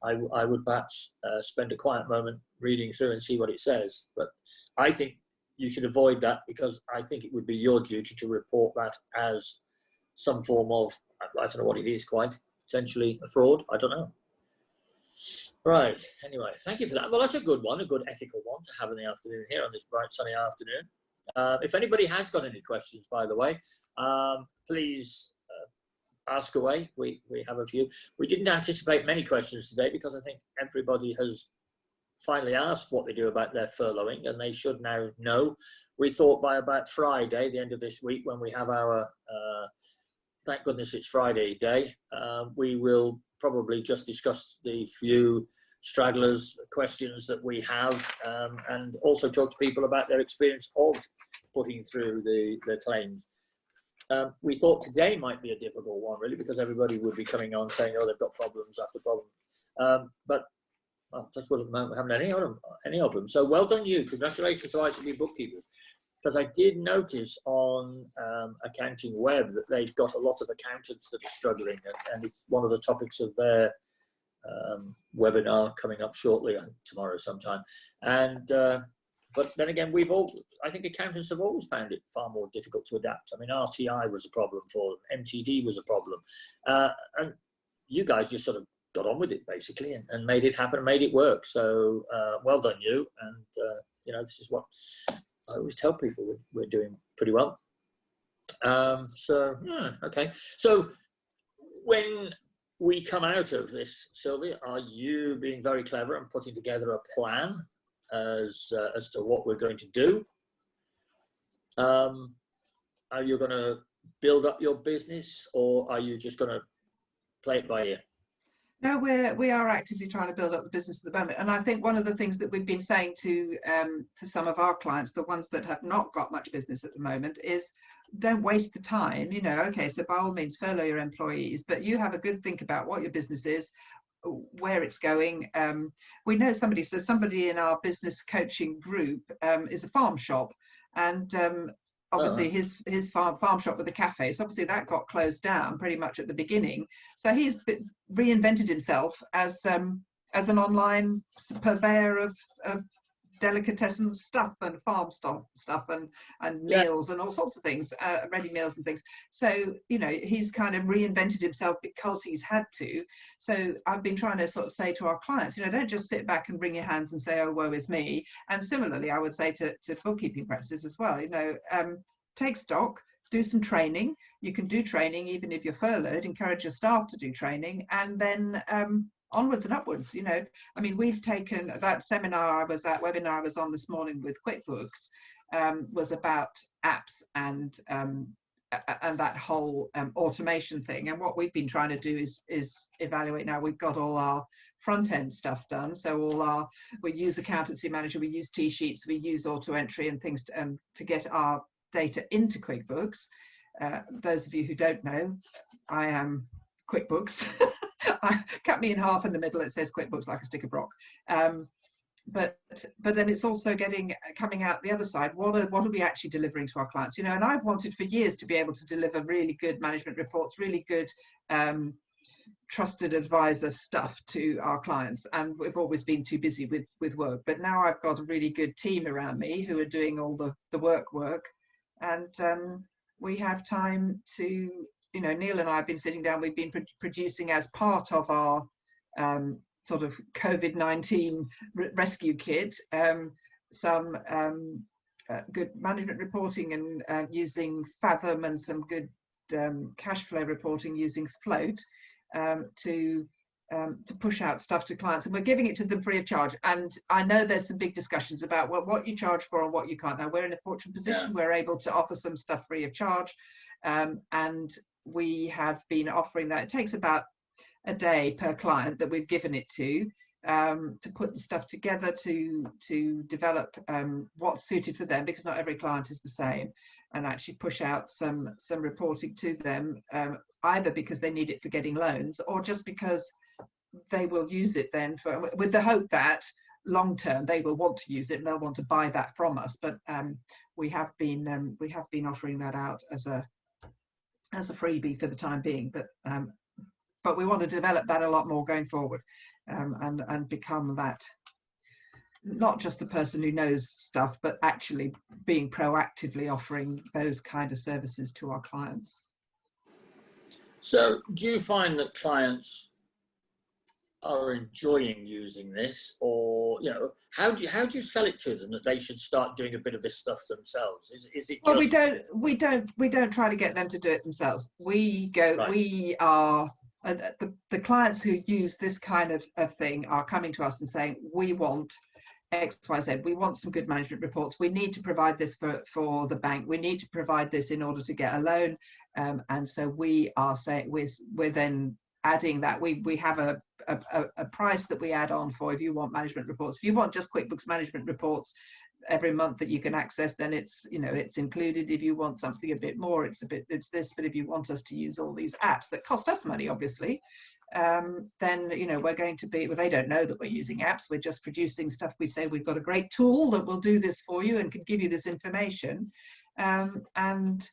I would perhaps spend a quiet moment reading through and see what it says. But I think you should avoid that, because I think it would be your duty to report that as some form of, I don't know what it is quite, potentially a fraud, I don't know. Right, anyway, thank you for that. Well, that's a good one, a good ethical one to have in the afternoon here on this bright sunny afternoon. If anybody has got any questions, by the way, please ask away. We have a few. We didn't anticipate many questions today because I think everybody has finally asked what they do about their furloughing, and they should now know. We thought by about Friday, the end of this week, when we have our, thank goodness it's Friday day, we will probably just discuss the few stragglers questions that we have, and also talk to people about their experience of putting through the claims. We thought today might be a difficult one, really, because everybody would be coming on saying, oh, they've got problems after problem. But touch wood at the moment, we haven't any of them. So well done you. Congratulations to ICB bookkeepers. because I did notice on Accounting Web that they've got a lot of accountants that are struggling, and it's one of the topics of their webinar coming up shortly, tomorrow sometime. And but then again, I think accountants have always found it far more difficult to adapt. I mean, RTI was a problem for them, MTD was a problem, and you guys just sort of got on with it basically and made it happen, made it work. So well done you. And you know, this is what I always tell people, we're doing pretty well. Okay. So when we come out of this, Sylvia, are you being very clever and putting together a plan as to what we're going to do? Are you going to build up your business, or are you just going to play it by ear? No, we are actively trying to build up the business at the moment, and I think one of the things that we've been saying to some of our clients, the ones that have not got much business at the moment, is don't waste the time. You know, okay, so by all means furlough your employees, but you have a good think about what your business is, where it's going. We know somebody in our business coaching group is a farm shop, and obviously his farm shop with a cafe, so obviously that got closed down pretty much at the beginning. So he's reinvented himself as an online purveyor of delicatessen stuff and farm stuff and meals and all sorts of things, ready meals and things. So, you know, he's kind of reinvented himself because he's had to. So I've been trying to sort of say to our clients, you know, don't just sit back and wring your hands and say, oh, woe is me. And similarly, I would say to bookkeeping practices as well, you know, take stock, do some training. You can do training even if you're furloughed, encourage your staff to do training, and then onwards and upwards. You know, I mean, we've taken that webinar I was on this morning with QuickBooks was about apps and that whole automation thing. And what we've been trying to do is evaluate. Now we've got all our front end stuff done, so we use Accountancy Manager, we use T-sheets, we use auto entry and things to get our data into QuickBooks. Those of you who don't know, I am QuickBooks. Cut me in half in the middle, it says QuickBooks like a stick of rock. But then it's also coming out the other side. What are we actually delivering to our clients? You know, and I've wanted for years to be able to deliver really good management reports, really good trusted advisor stuff to our clients, and we've always been too busy with work. But now I've got a really good team around me who are doing all the work, and we have time to, you know, Neil and I have been sitting down, we've been producing as part of our sort of COVID-19 rescue kit, some good management reporting and using Fathom, and some good cash flow reporting using Float to push out stuff to clients, and we're giving it to them free of charge. And I know there's some big discussions about what you charge for and what you can't. Now we're in a fortunate position, we're able to offer some stuff free of charge, and we have been offering that. It takes about a day per client that we've given it to put the stuff together, to develop what's suited for them, because not every client is the same, and actually push out some reporting to them, either because they need it for getting loans, or just because they will use it then with the hope that long term they will want to use it and they'll want to buy that from us. But we have been offering that out as a freebie for the time being, but we want to develop that a lot more going forward, and become that, not just the person who knows stuff, but actually being proactively offering those kind of services to our clients. So do you find that clients are enjoying using this, or, you know, how do you sell it to them that they should start doing a bit of this stuff themselves? Is it just... Well, we don't try to get them to do it themselves. We go, right. We are, the clients who use this kind of thing are coming to us and saying, we want X, Y, Z. We want some good management reports. We need to provide this for the bank. We need to provide this in order to get a loan. And so we are saying, we're then adding that. We have a price that we add on for if you want management reports. If you want just QuickBooks management reports, every month that you can access, then it's, it's included. If you want something a bit more, it's this. But if you want us to use all these apps that cost us money, obviously, then we're going to be, well, they don't know that we're using apps. We're just producing stuff. We say we've got a great tool that will do this for you and can give you this information, and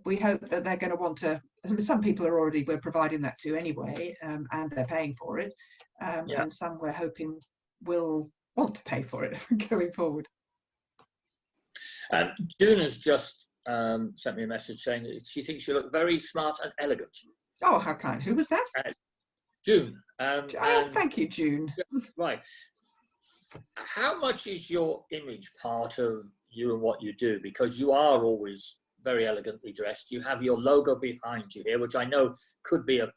we hope that they're going to want to. Some people we're providing that to anyway, and they're paying for it, and some we're hoping will want to pay for it going forward. June has just sent me a message saying that she thinks you look very smart and elegant. Oh, how kind. Who was that? June. Thank you, June. Right. How much is your image part of you and what you do? Because you are always very elegantly dressed. You have your logo behind you here, which I know could be a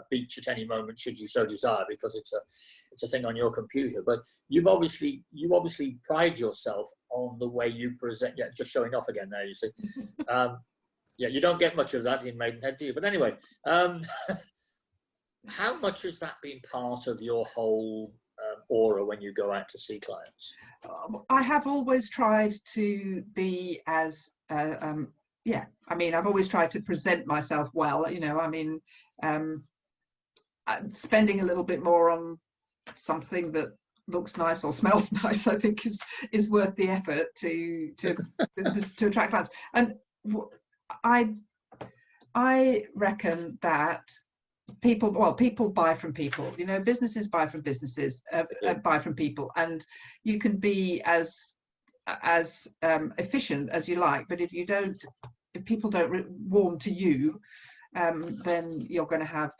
beach at any moment, should you so desire, because it's a thing on your computer. But you obviously pride yourself on the way you present. Yeah, just showing off again there, you see. Yeah, you don't get much of that in Maidenhead, do you? But anyway, how much has that been part of your whole aura when you go out to see clients? I have always tried to be as I've always tried to present myself well. Spending a little bit more on something that looks nice or smells nice, I think is worth the effort to attract clients. And I reckon that people buy from people. Businesses buy from businesses, buy from people, and you can be as efficient as you like, but if people don't warm to you, then you're going to have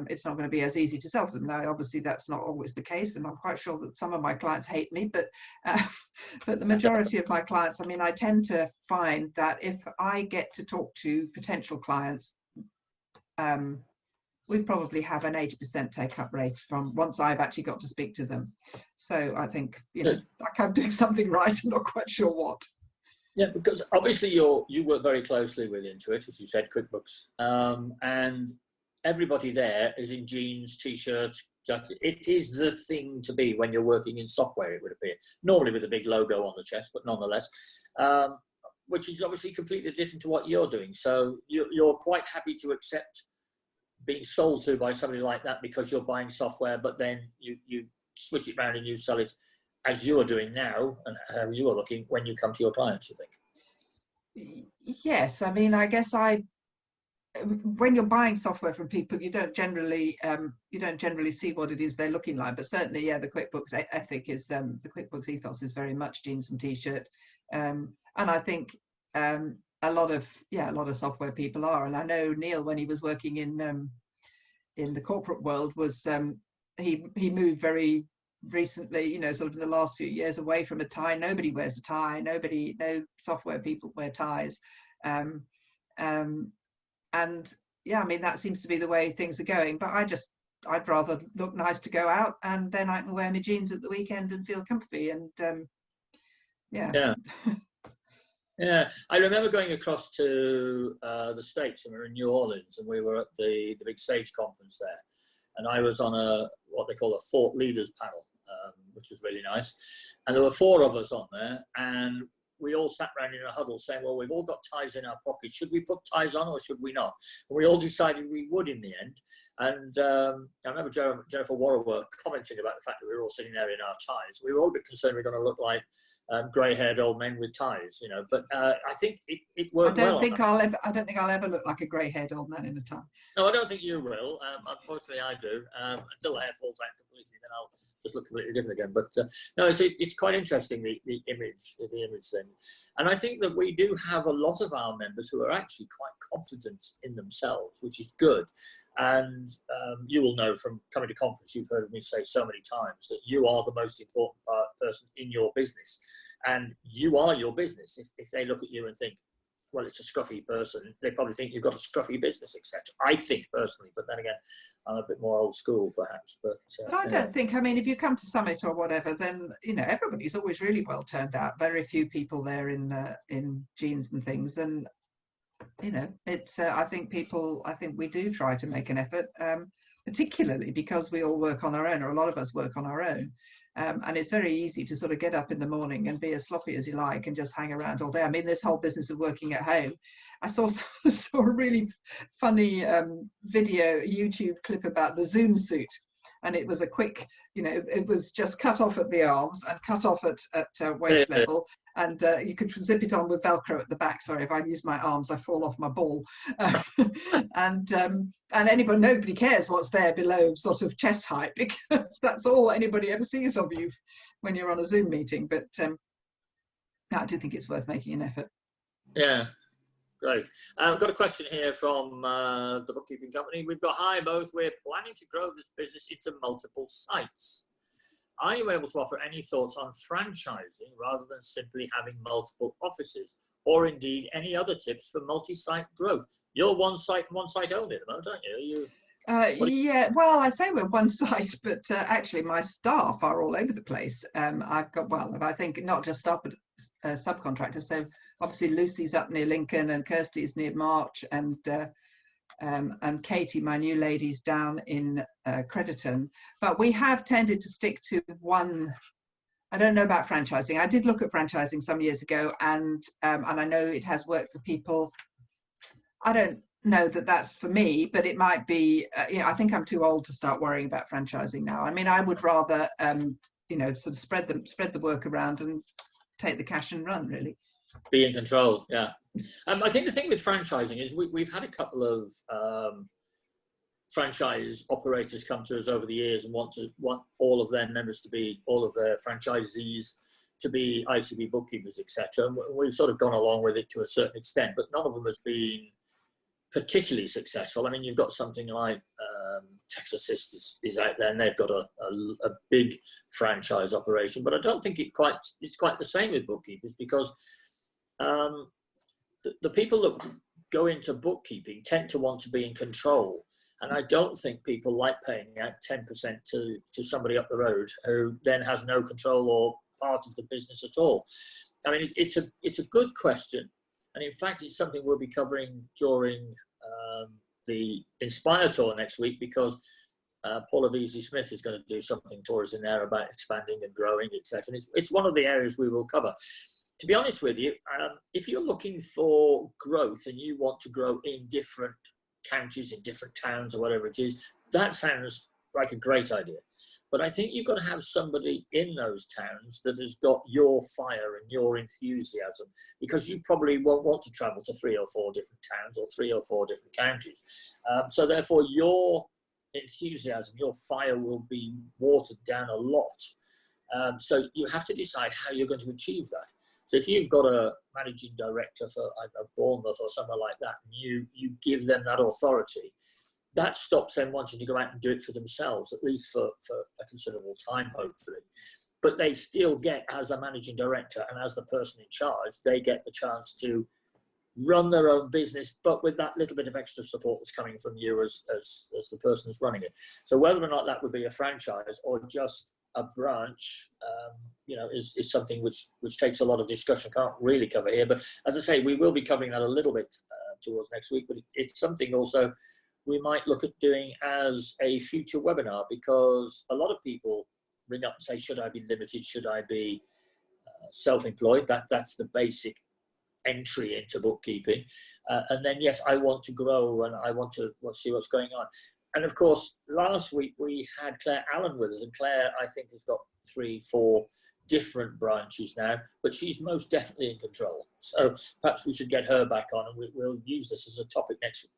it's not going to be as easy to sell to them. Now, obviously, that's not always the case, and I'm quite sure that some of my clients hate me, but the majority of my clients, I tend to find that if I get to talk to potential clients, we probably have an 80% take-up rate from once I've actually got to speak to them. So I think, like I'm doing something right. I'm not quite sure what. Yeah, because obviously you work very closely with Intuit, as you said, QuickBooks, and everybody there is in jeans, t-shirts. It is the thing to be when you're working in software, it would appear. Normally with a big logo on the chest, but nonetheless, which is obviously completely different to what you're doing. So you're quite happy to accept being sold to by somebody like that because you're buying software, but then you switch it around and you sell it as you are doing now and how you are looking when you come to your clients, you think? Yes, I guess when you're buying software from people, you don't generally see what it is they're looking like. But certainly, the QuickBooks ethic is the QuickBooks ethos is very much jeans and t-shirt, and I think a lot of software people are. And I know Neil, when he was working in the corporate world, was he moved very recently, sort of in the last few years, away from a tie. Nobody wears a tie. No software people wear ties. And that seems to be the way things are going. But I'd rather look nice to go out, and then I can wear my jeans at the weekend and feel comfy. And yeah. Yeah, I remember going across to the States, and we were in New Orleans, and we were at the big Sage conference there, and I was on what they call a thought leaders panel, which was really nice, and there were 4 of us on there, and we all sat around in a huddle saying, well, we've all got ties in our pockets. Should we put ties on or should we not? And we all decided we would in the end. And I remember Jennifer Warrower commenting about the fact that we were all sitting there in our ties. We were all a bit concerned we were going to look like grey-haired old men with ties, But I think it worked well. I don't think I'll ever look like a grey-haired old man in a tie. No, I don't think you will. Unfortunately, I do. Until the hair falls out completely, then I'll just look completely different again. But no, it's quite interesting, the image thing. And I think that we do have a lot of our members who are actually quite confident in themselves, which is good. And you will know from coming to conference, you've heard me say so many times that you are the most important person in your business. And you are your business. If they look at you and think, well, it's a scruffy person, they probably think you've got a scruffy business, etc. I think personally, but then again, I'm a bit more old school perhaps. But I don't think, if you come to Summit or whatever, then everybody's always really well turned out. Very few people there in jeans and things, and it's I think we do try to make an effort, particularly because we all work on our own, or a lot of us work on our own. And it's very easy to sort of get up in the morning and be as sloppy as you like and just hang around all day. I mean, this whole business of working at home, I saw a really funny video, YouTube clip about the Zoom suit. And it was a quick, it was just cut off at the arms and cut off at waist level. And you could zip it on with Velcro at the back. Sorry, if I use my arms, I fall off my ball. And nobody cares what's there below sort of chest height, because that's all anybody ever sees of you when you're on a Zoom meeting. But I do think it's worth making an effort. Yeah, great. I've got a question here from the bookkeeping company. We've got, hi both, we're planning to grow this business into multiple sites. Are you able to offer any thoughts on franchising rather than simply having multiple offices, or indeed any other tips for multi-site growth? You're one site only at the moment, aren't you? Yeah, well, I say we're one site, but actually my staff are all over the place. I've got, I think not just staff, but subcontractors. So obviously Lucy's up near Lincoln, and Kirsty's near March, and Katie, my new lady's down in Crediton. But we have tended to stick to one. I don't know about franchising. I did look at franchising some years ago, and I know it has worked for people. I don't know that that's for me, but it might be. I think I'm too old to start worrying about franchising now. I mean, I would rather sort of spread the work around and take the cash and run, really. Be in control, yeah. I think the thing with franchising is we've had a couple of franchise operators come to us over the years and want all of their members to be, all of their franchisees to be ICB bookkeepers, etc. And we've sort of gone along with it to a certain extent, but none of them has been particularly successful. I mean, you've got something like Texas is out there, and they've got a big franchise operation, but I don't think it's quite the same with bookkeepers, because the people that go into bookkeeping tend to want to be in control, and I don't think people like paying out 10% to somebody up the road who then has no control or part of the business at all. I mean, it's a good question, and in fact it's something we'll be covering during the Inspire tour next week, because Paula Veazey-Smith is going to do something for us in there about expanding and growing, etc. And it's one of the areas we will cover. To be honest with you, if you're looking for growth and you want to grow in different counties, in different towns or whatever it is, that sounds like a great idea. But I think you've got to have somebody in those towns that has got your fire and your enthusiasm, because you probably won't want to travel to 3 or 4 different towns or 3 or 4 different counties. So therefore, your enthusiasm, your fire will be watered down a lot. So you have to decide how you're going to achieve that. So if you've got a managing director for Bournemouth or somewhere like that, and you give them that authority, that stops them wanting to go out and do it for themselves, at least for a considerable time, hopefully. But they still get, as a managing director and as the person in charge, they get the chance to run their own business, but with that little bit of extra support that's coming from you as the person who's running it. So whether or not that would be a franchise or just a branch, is something which takes a lot of discussion. Can't really cover here, but as I say, we will be covering that a little bit towards next week. But it's something also we might look at doing as a future webinar, because a lot of people ring up and say, should I be limited? Should I be self-employed? That's the basic entry into bookkeeping. And then, yes, I want to grow and I want to see what's going on. And of course, last week we had Claire Allen with us, and Claire, I think, has got 3-4 different branches now, but she's most definitely in control. So perhaps we should get her back on, and we'll use this as a topic next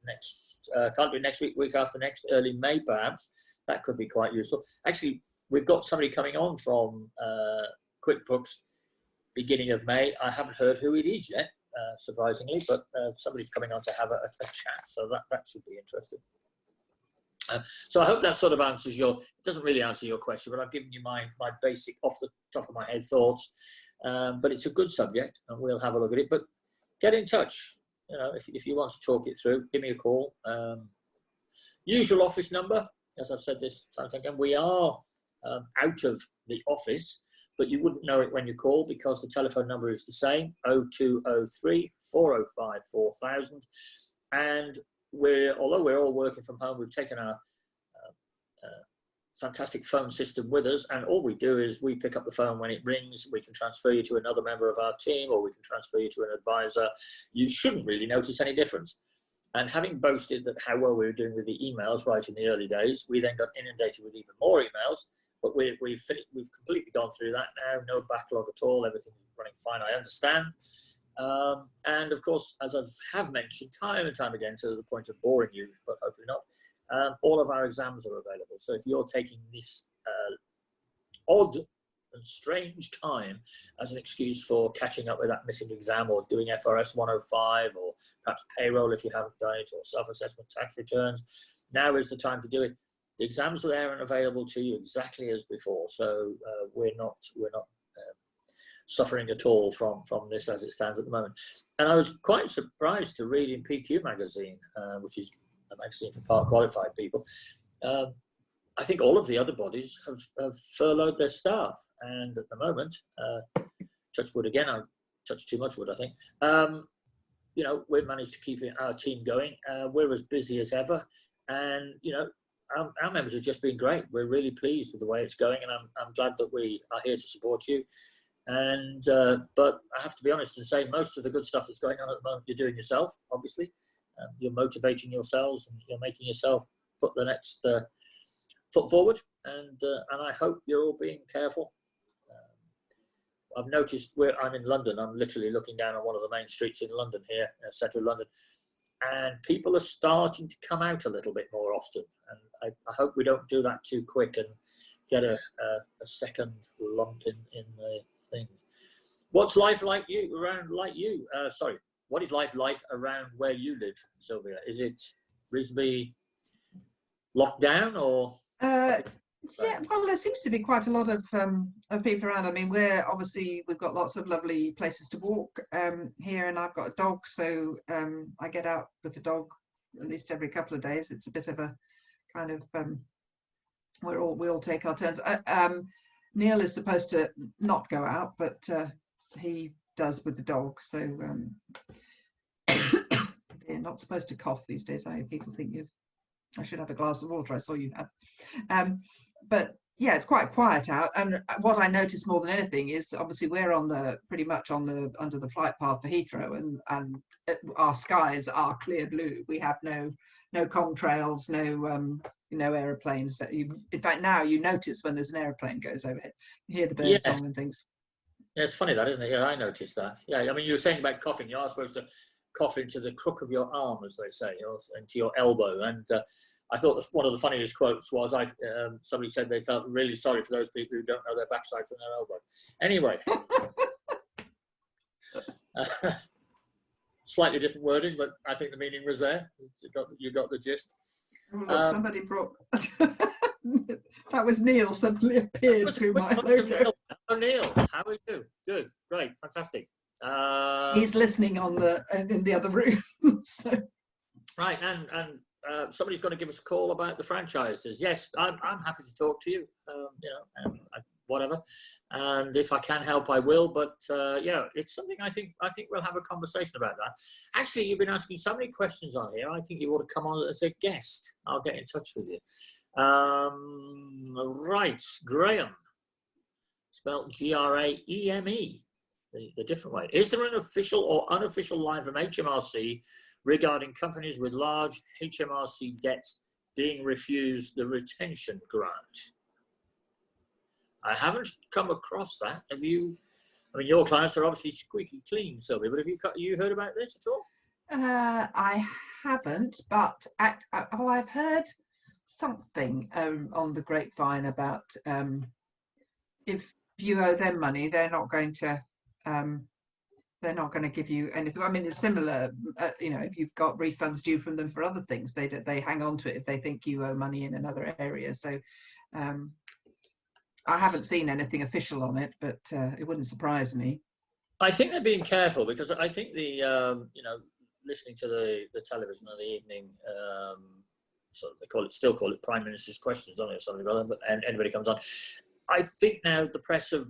can't do it next week, week after next, early May perhaps. That could be quite useful. Actually, we've got somebody coming on from QuickBooks beginning of May. I haven't heard who it is yet, surprisingly, but somebody's coming on to have a chat, so that should be interesting. So I hope that sort of answers it doesn't really answer your question, but I've given you my basic off the top of my head thoughts. But it's a good subject, and we'll have a look at it. But get in touch. If you want to talk it through, give me a call. Usual office number, as I've said this time again, we are out of the office, but you wouldn't know it when you call, because the telephone number is the same, 0203 405 4000. And although we're all working from home, we've taken our fantastic phone system with us, and all we do is we pick up the phone when it rings. We can transfer you to another member of our team, or we can transfer you to an advisor. You shouldn't really notice any difference. And having boasted that how well we were doing with the emails right in the early days, we then got inundated with even more emails. But we've completely gone through that now. No backlog at all. Everything's running fine. I understand. And of course, as I have mentioned time and time again, to the point of boring you, but hopefully not, all of our exams are available. So if you're taking this odd and strange time as an excuse for catching up with that missing exam, or doing FRS 105, or perhaps payroll if you haven't done it, or self-assessment tax returns, now is the time to do it. The exams are there and available to you exactly as before. So we're not suffering at all from this as it stands at the moment. And I was quite surprised to read in PQ magazine, which is a magazine for part qualified people. I think all of the other bodies have furloughed their staff, and at the moment, touch wood again, I touched too much wood, I think. You know, we've managed to keep our team going. We're as busy as ever, and you know, our members have just been great. We're really pleased with the way it's going, and I'm glad that we are here to support you. And but I have to be honest and say, most of the good stuff that's going on at the moment, you're doing yourself, obviously. You're motivating yourselves, and you're making yourself put the next foot forward. And I hope you're all being careful. I've noticed I'm in London. I'm literally looking down on one of the main streets in London here, central London, and people are starting to come out a little bit more often. And I hope we don't do that too quick and get a second lump in the things. What's life like what is life like around where you live, Sylvia? Is it reasonably locked down, or? Yeah, well, there seems to be quite a lot of people around. I mean, we've got lots of lovely places to walk here, and I've got a dog, so I get out with the dog at least every couple of days. It's a bit of a kind of we all take our turns. Neil is supposed to not go out, but he does with the dog. So you're not supposed to cough these days, are you? People think I should have a glass of water. I saw you have. But yeah, it's quite quiet out. And what I noticed more than anything is, obviously, we're pretty much under the flight path for Heathrow, and our skies are clear blue. We have no contrails, no aeroplanes. But in fact, now you notice when there's an aeroplane goes overhead, you hear the bird song and things. Yeah, it's funny that, isn't it? Yeah, I noticed that. Yeah, I mean, you were saying about coughing. You are supposed to cough into the crook of your arm, as they say, or into your elbow. And I thought one of the funniest quotes was somebody said they felt really sorry for those people who don't know their backside from their elbow. Anyway, slightly different wording, but I think the meaning was there. You got the gist. Look, somebody brought that was Neil suddenly appeared through my logo. Oh, Neil, how are you? Good, great, fantastic. He's listening in the other room. So. Right, and somebody's going to give us a call about the franchises. Yes, I'm happy to talk to you. Whatever, and if I can help, I will. But yeah, it's something I think we'll have a conversation about that. Actually, you've been asking so many questions on here. I think you ought to come on as a guest. I'll get in touch with you. Right, Graham, spelled Graeme. The different way. Is there an official or unofficial line from HMRC regarding companies with large HMRC debts being refused the retention grant? I haven't come across that. Have you? I mean, your clients are obviously squeaky clean, Sylvia, but have you heard about this at all? I haven't, but I've heard something on the grapevine about if you owe them money, they're not going to give you anything. I mean, it's similar. If you've got refunds due from them for other things, they hang on to it if they think you owe money in another area. So. I haven't seen anything official on it, but it wouldn't surprise me. I think they're being careful, because I think listening to the television in the evening, so they still call it Prime Minister's Questions, don't they, or something like that, but anybody comes on. I think now the press have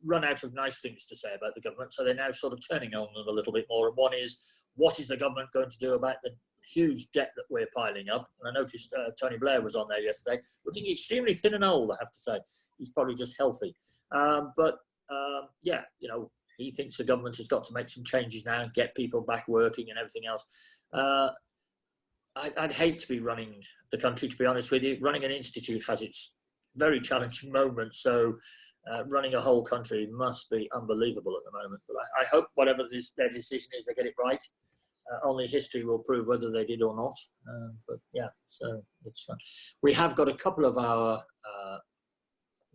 run out of nice things to say about the government, so they're now sort of turning on them a little bit more. And one is, what is the government going to do about the huge debt that we're piling up. And I noticed Tony Blair was on there yesterday, looking extremely thin and old, I have to say. He's probably just healthy. Yeah, you know, he thinks the government has got to make some changes now and get people back working and everything else. I'd hate to be running the country, to be honest with you. Running an institute has its very challenging moments. So running a whole country must be unbelievable at the moment. But I hope whatever their decision is, they get it right. Only history will prove whether they did or not. But yeah, so it's fun. We have got a couple of our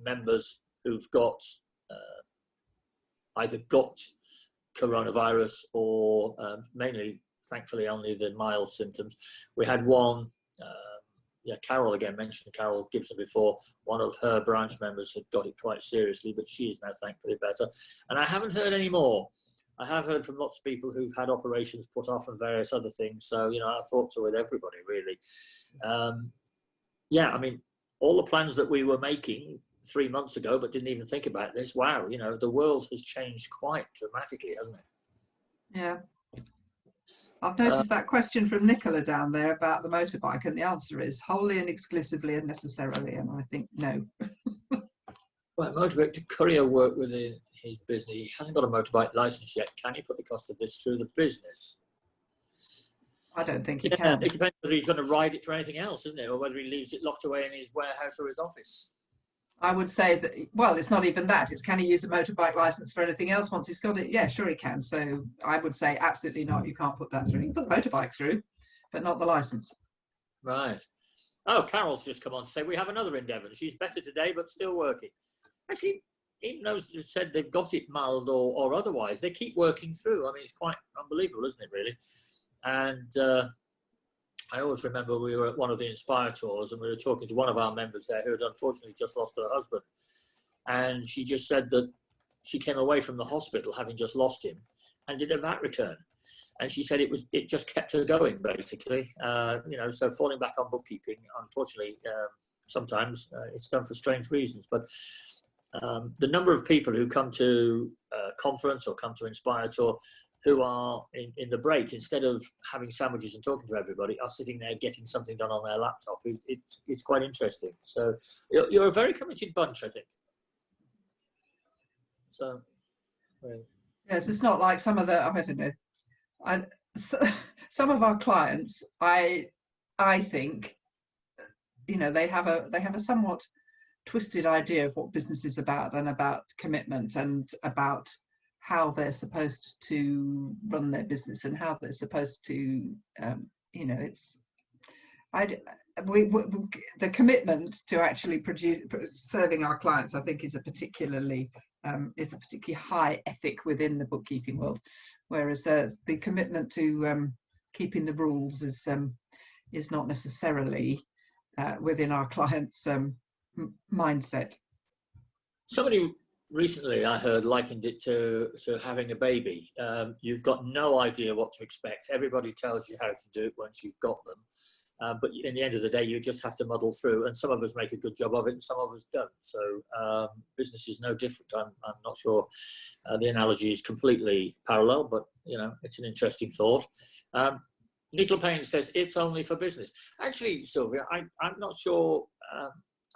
members who've got either got coronavirus or mainly, thankfully, only the mild symptoms. We had one, Carol again, mentioned Carol Gibson before. One of her branch members had got it quite seriously, but she is now thankfully better. And I haven't heard any more. I have heard from lots of people who've had operations put off and various other things. So, you know, our thoughts are with everybody, really. Yeah, I mean, all the plans that we were making 3 months ago, but didn't even think about this. Wow, you know, the world has changed quite dramatically, hasn't it? Yeah. I've noticed that question from Nicola down there about the motorbike, and the answer is wholly and exclusively and necessarily, and I think no. Well, motorbike to courier work within his business. He hasn't got a motorbike license yet. Can he put the cost of this through the business? I don't think he can. It depends whether he's going to ride it for anything else, isn't it? Or whether he leaves it locked away in his warehouse or his office. I would say that, well, it's not even that. It's can he use a motorbike license for anything else once he's got it? Yeah, sure he can. So I would say absolutely not. You can't put that through. You can put the motorbike through, but not the license. Right. Oh, Carol's just come on to say we have another in Devon. She's better today, but still working. Actually, even those who said they've got it mild or otherwise, they keep working through. I mean, it's quite unbelievable, isn't it, really? And I always remember we were at one of the Inspire tours and we were talking to one of our members there who had unfortunately just lost her husband. And she just said that she came away from the hospital having just lost him and did a VAT return. And she said it just kept her going, basically. You know, so falling back on bookkeeping, unfortunately, sometimes it's done for strange reasons. But the number of people who come to conference or come to Inspire tour who are in the break, instead of having sandwiches and talking to everybody, are sitting there getting something done on their laptop. It's quite interesting. So you're a very committed bunch, I think. So, well. Yes, it's not like some of the, I don't know, some of our clients, I think, you know, they have a somewhat twisted idea of what business is about and about commitment and about how they're supposed to run their business and how they're supposed to, you know, the commitment to actually serving our clients, I think, is a particularly high ethic within the bookkeeping world, whereas the commitment to keeping the rules is not necessarily within our clients' mindset. Somebody recently, I heard, likened it to having a baby. You've got no idea what to expect. Everybody tells you how to do it once you've got them. But in the end of the day, you just have to muddle through. And some of us make a good job of it and some of us don't. So business is no different. I'm not sure the analogy is completely parallel, but, you know, it's an interesting thought. Nicola Payne says, it's only for business. Actually, Sylvia, I'm not sure...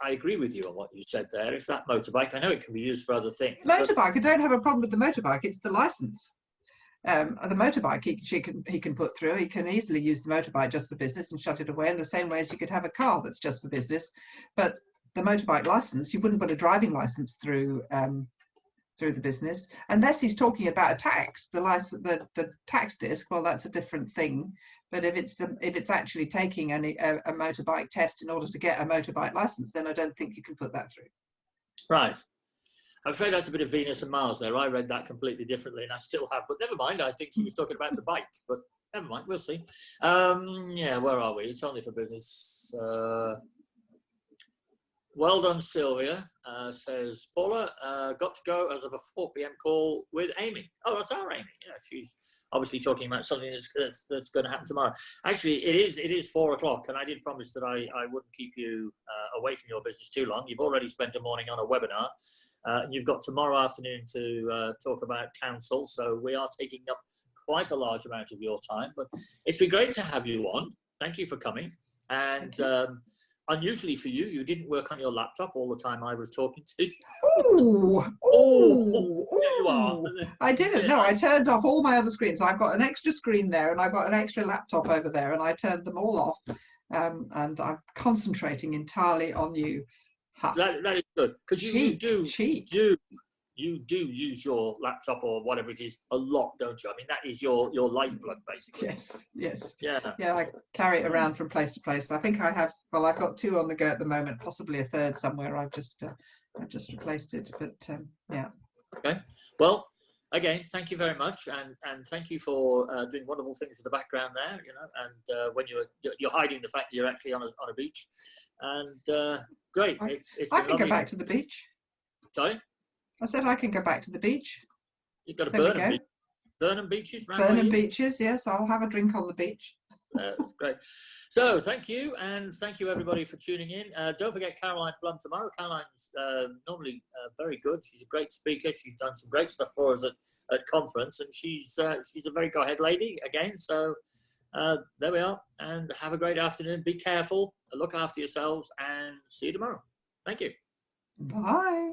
I agree with you on what you said there. If that motorbike, I know it can be used for other things. Motorbike, I don't have a problem with the motorbike. It's the license. The motorbike he can put through. He can easily use the motorbike just for business and shut it away in the same way as you could have a car that's just for business. But the motorbike license, you wouldn't put a driving license through the business unless he's talking about a tax. The tax disc, well, that's a different thing. But if it's actually taking a motorbike test in order to get a motorbike license, then I don't think you can put that through. Right. I'm afraid that's a bit of Venus and Mars there. I read that completely differently, and I still have. But never mind. I think she was talking about the bike. But never mind. We'll see. Yeah. Where are we? It's only for business. Well done, Sylvia, says Paula. Got to go as of a 4 p.m. call with Amy. Oh, that's our Amy. Yeah, she's obviously talking about something that's going to happen tomorrow. Actually, it is 4 o'clock, and I did promise that I wouldn't keep you away from your business too long. You've already spent a morning on a webinar, and you've got tomorrow afternoon to talk about council. So we are taking up quite a large amount of your time, but it's been great to have you on. Thank you for coming. And unusually for you, you didn't work on your laptop all the time I was talking to you. There you are. I didn't. No, I turned off all my other screens. I've got an extra screen there, and I've got an extra laptop over there, and I turned them all off. And I'm concentrating entirely on you. That is good, because you do use your laptop or whatever it is a lot, don't you? I mean, that is your lifeblood, basically. Yes. Yeah. I carry it around from place to place. I think I have. Well, I've got 2 on the go at the moment, possibly a 3rd somewhere. I've just replaced it, but yeah. Okay. Well, again, thank you very much, and thank you for doing wonderful things in the background there. And when you're hiding the fact that you're actually on a beach, and great. I can go back to the beach. Sorry. I said I can go back to the beach. You've got to Burnham beaches. Burnham beaches, yes. I'll have a drink on the beach. That's great. So thank you, and thank you everybody for tuning in. Don't forget Caroline Plum tomorrow. Caroline's normally very good. She's a great speaker. She's done some great stuff for us at conference, and she's a very go-ahead lady again. So there we are, and have a great afternoon. Be careful, look after yourselves, and see you tomorrow. Thank you. Bye.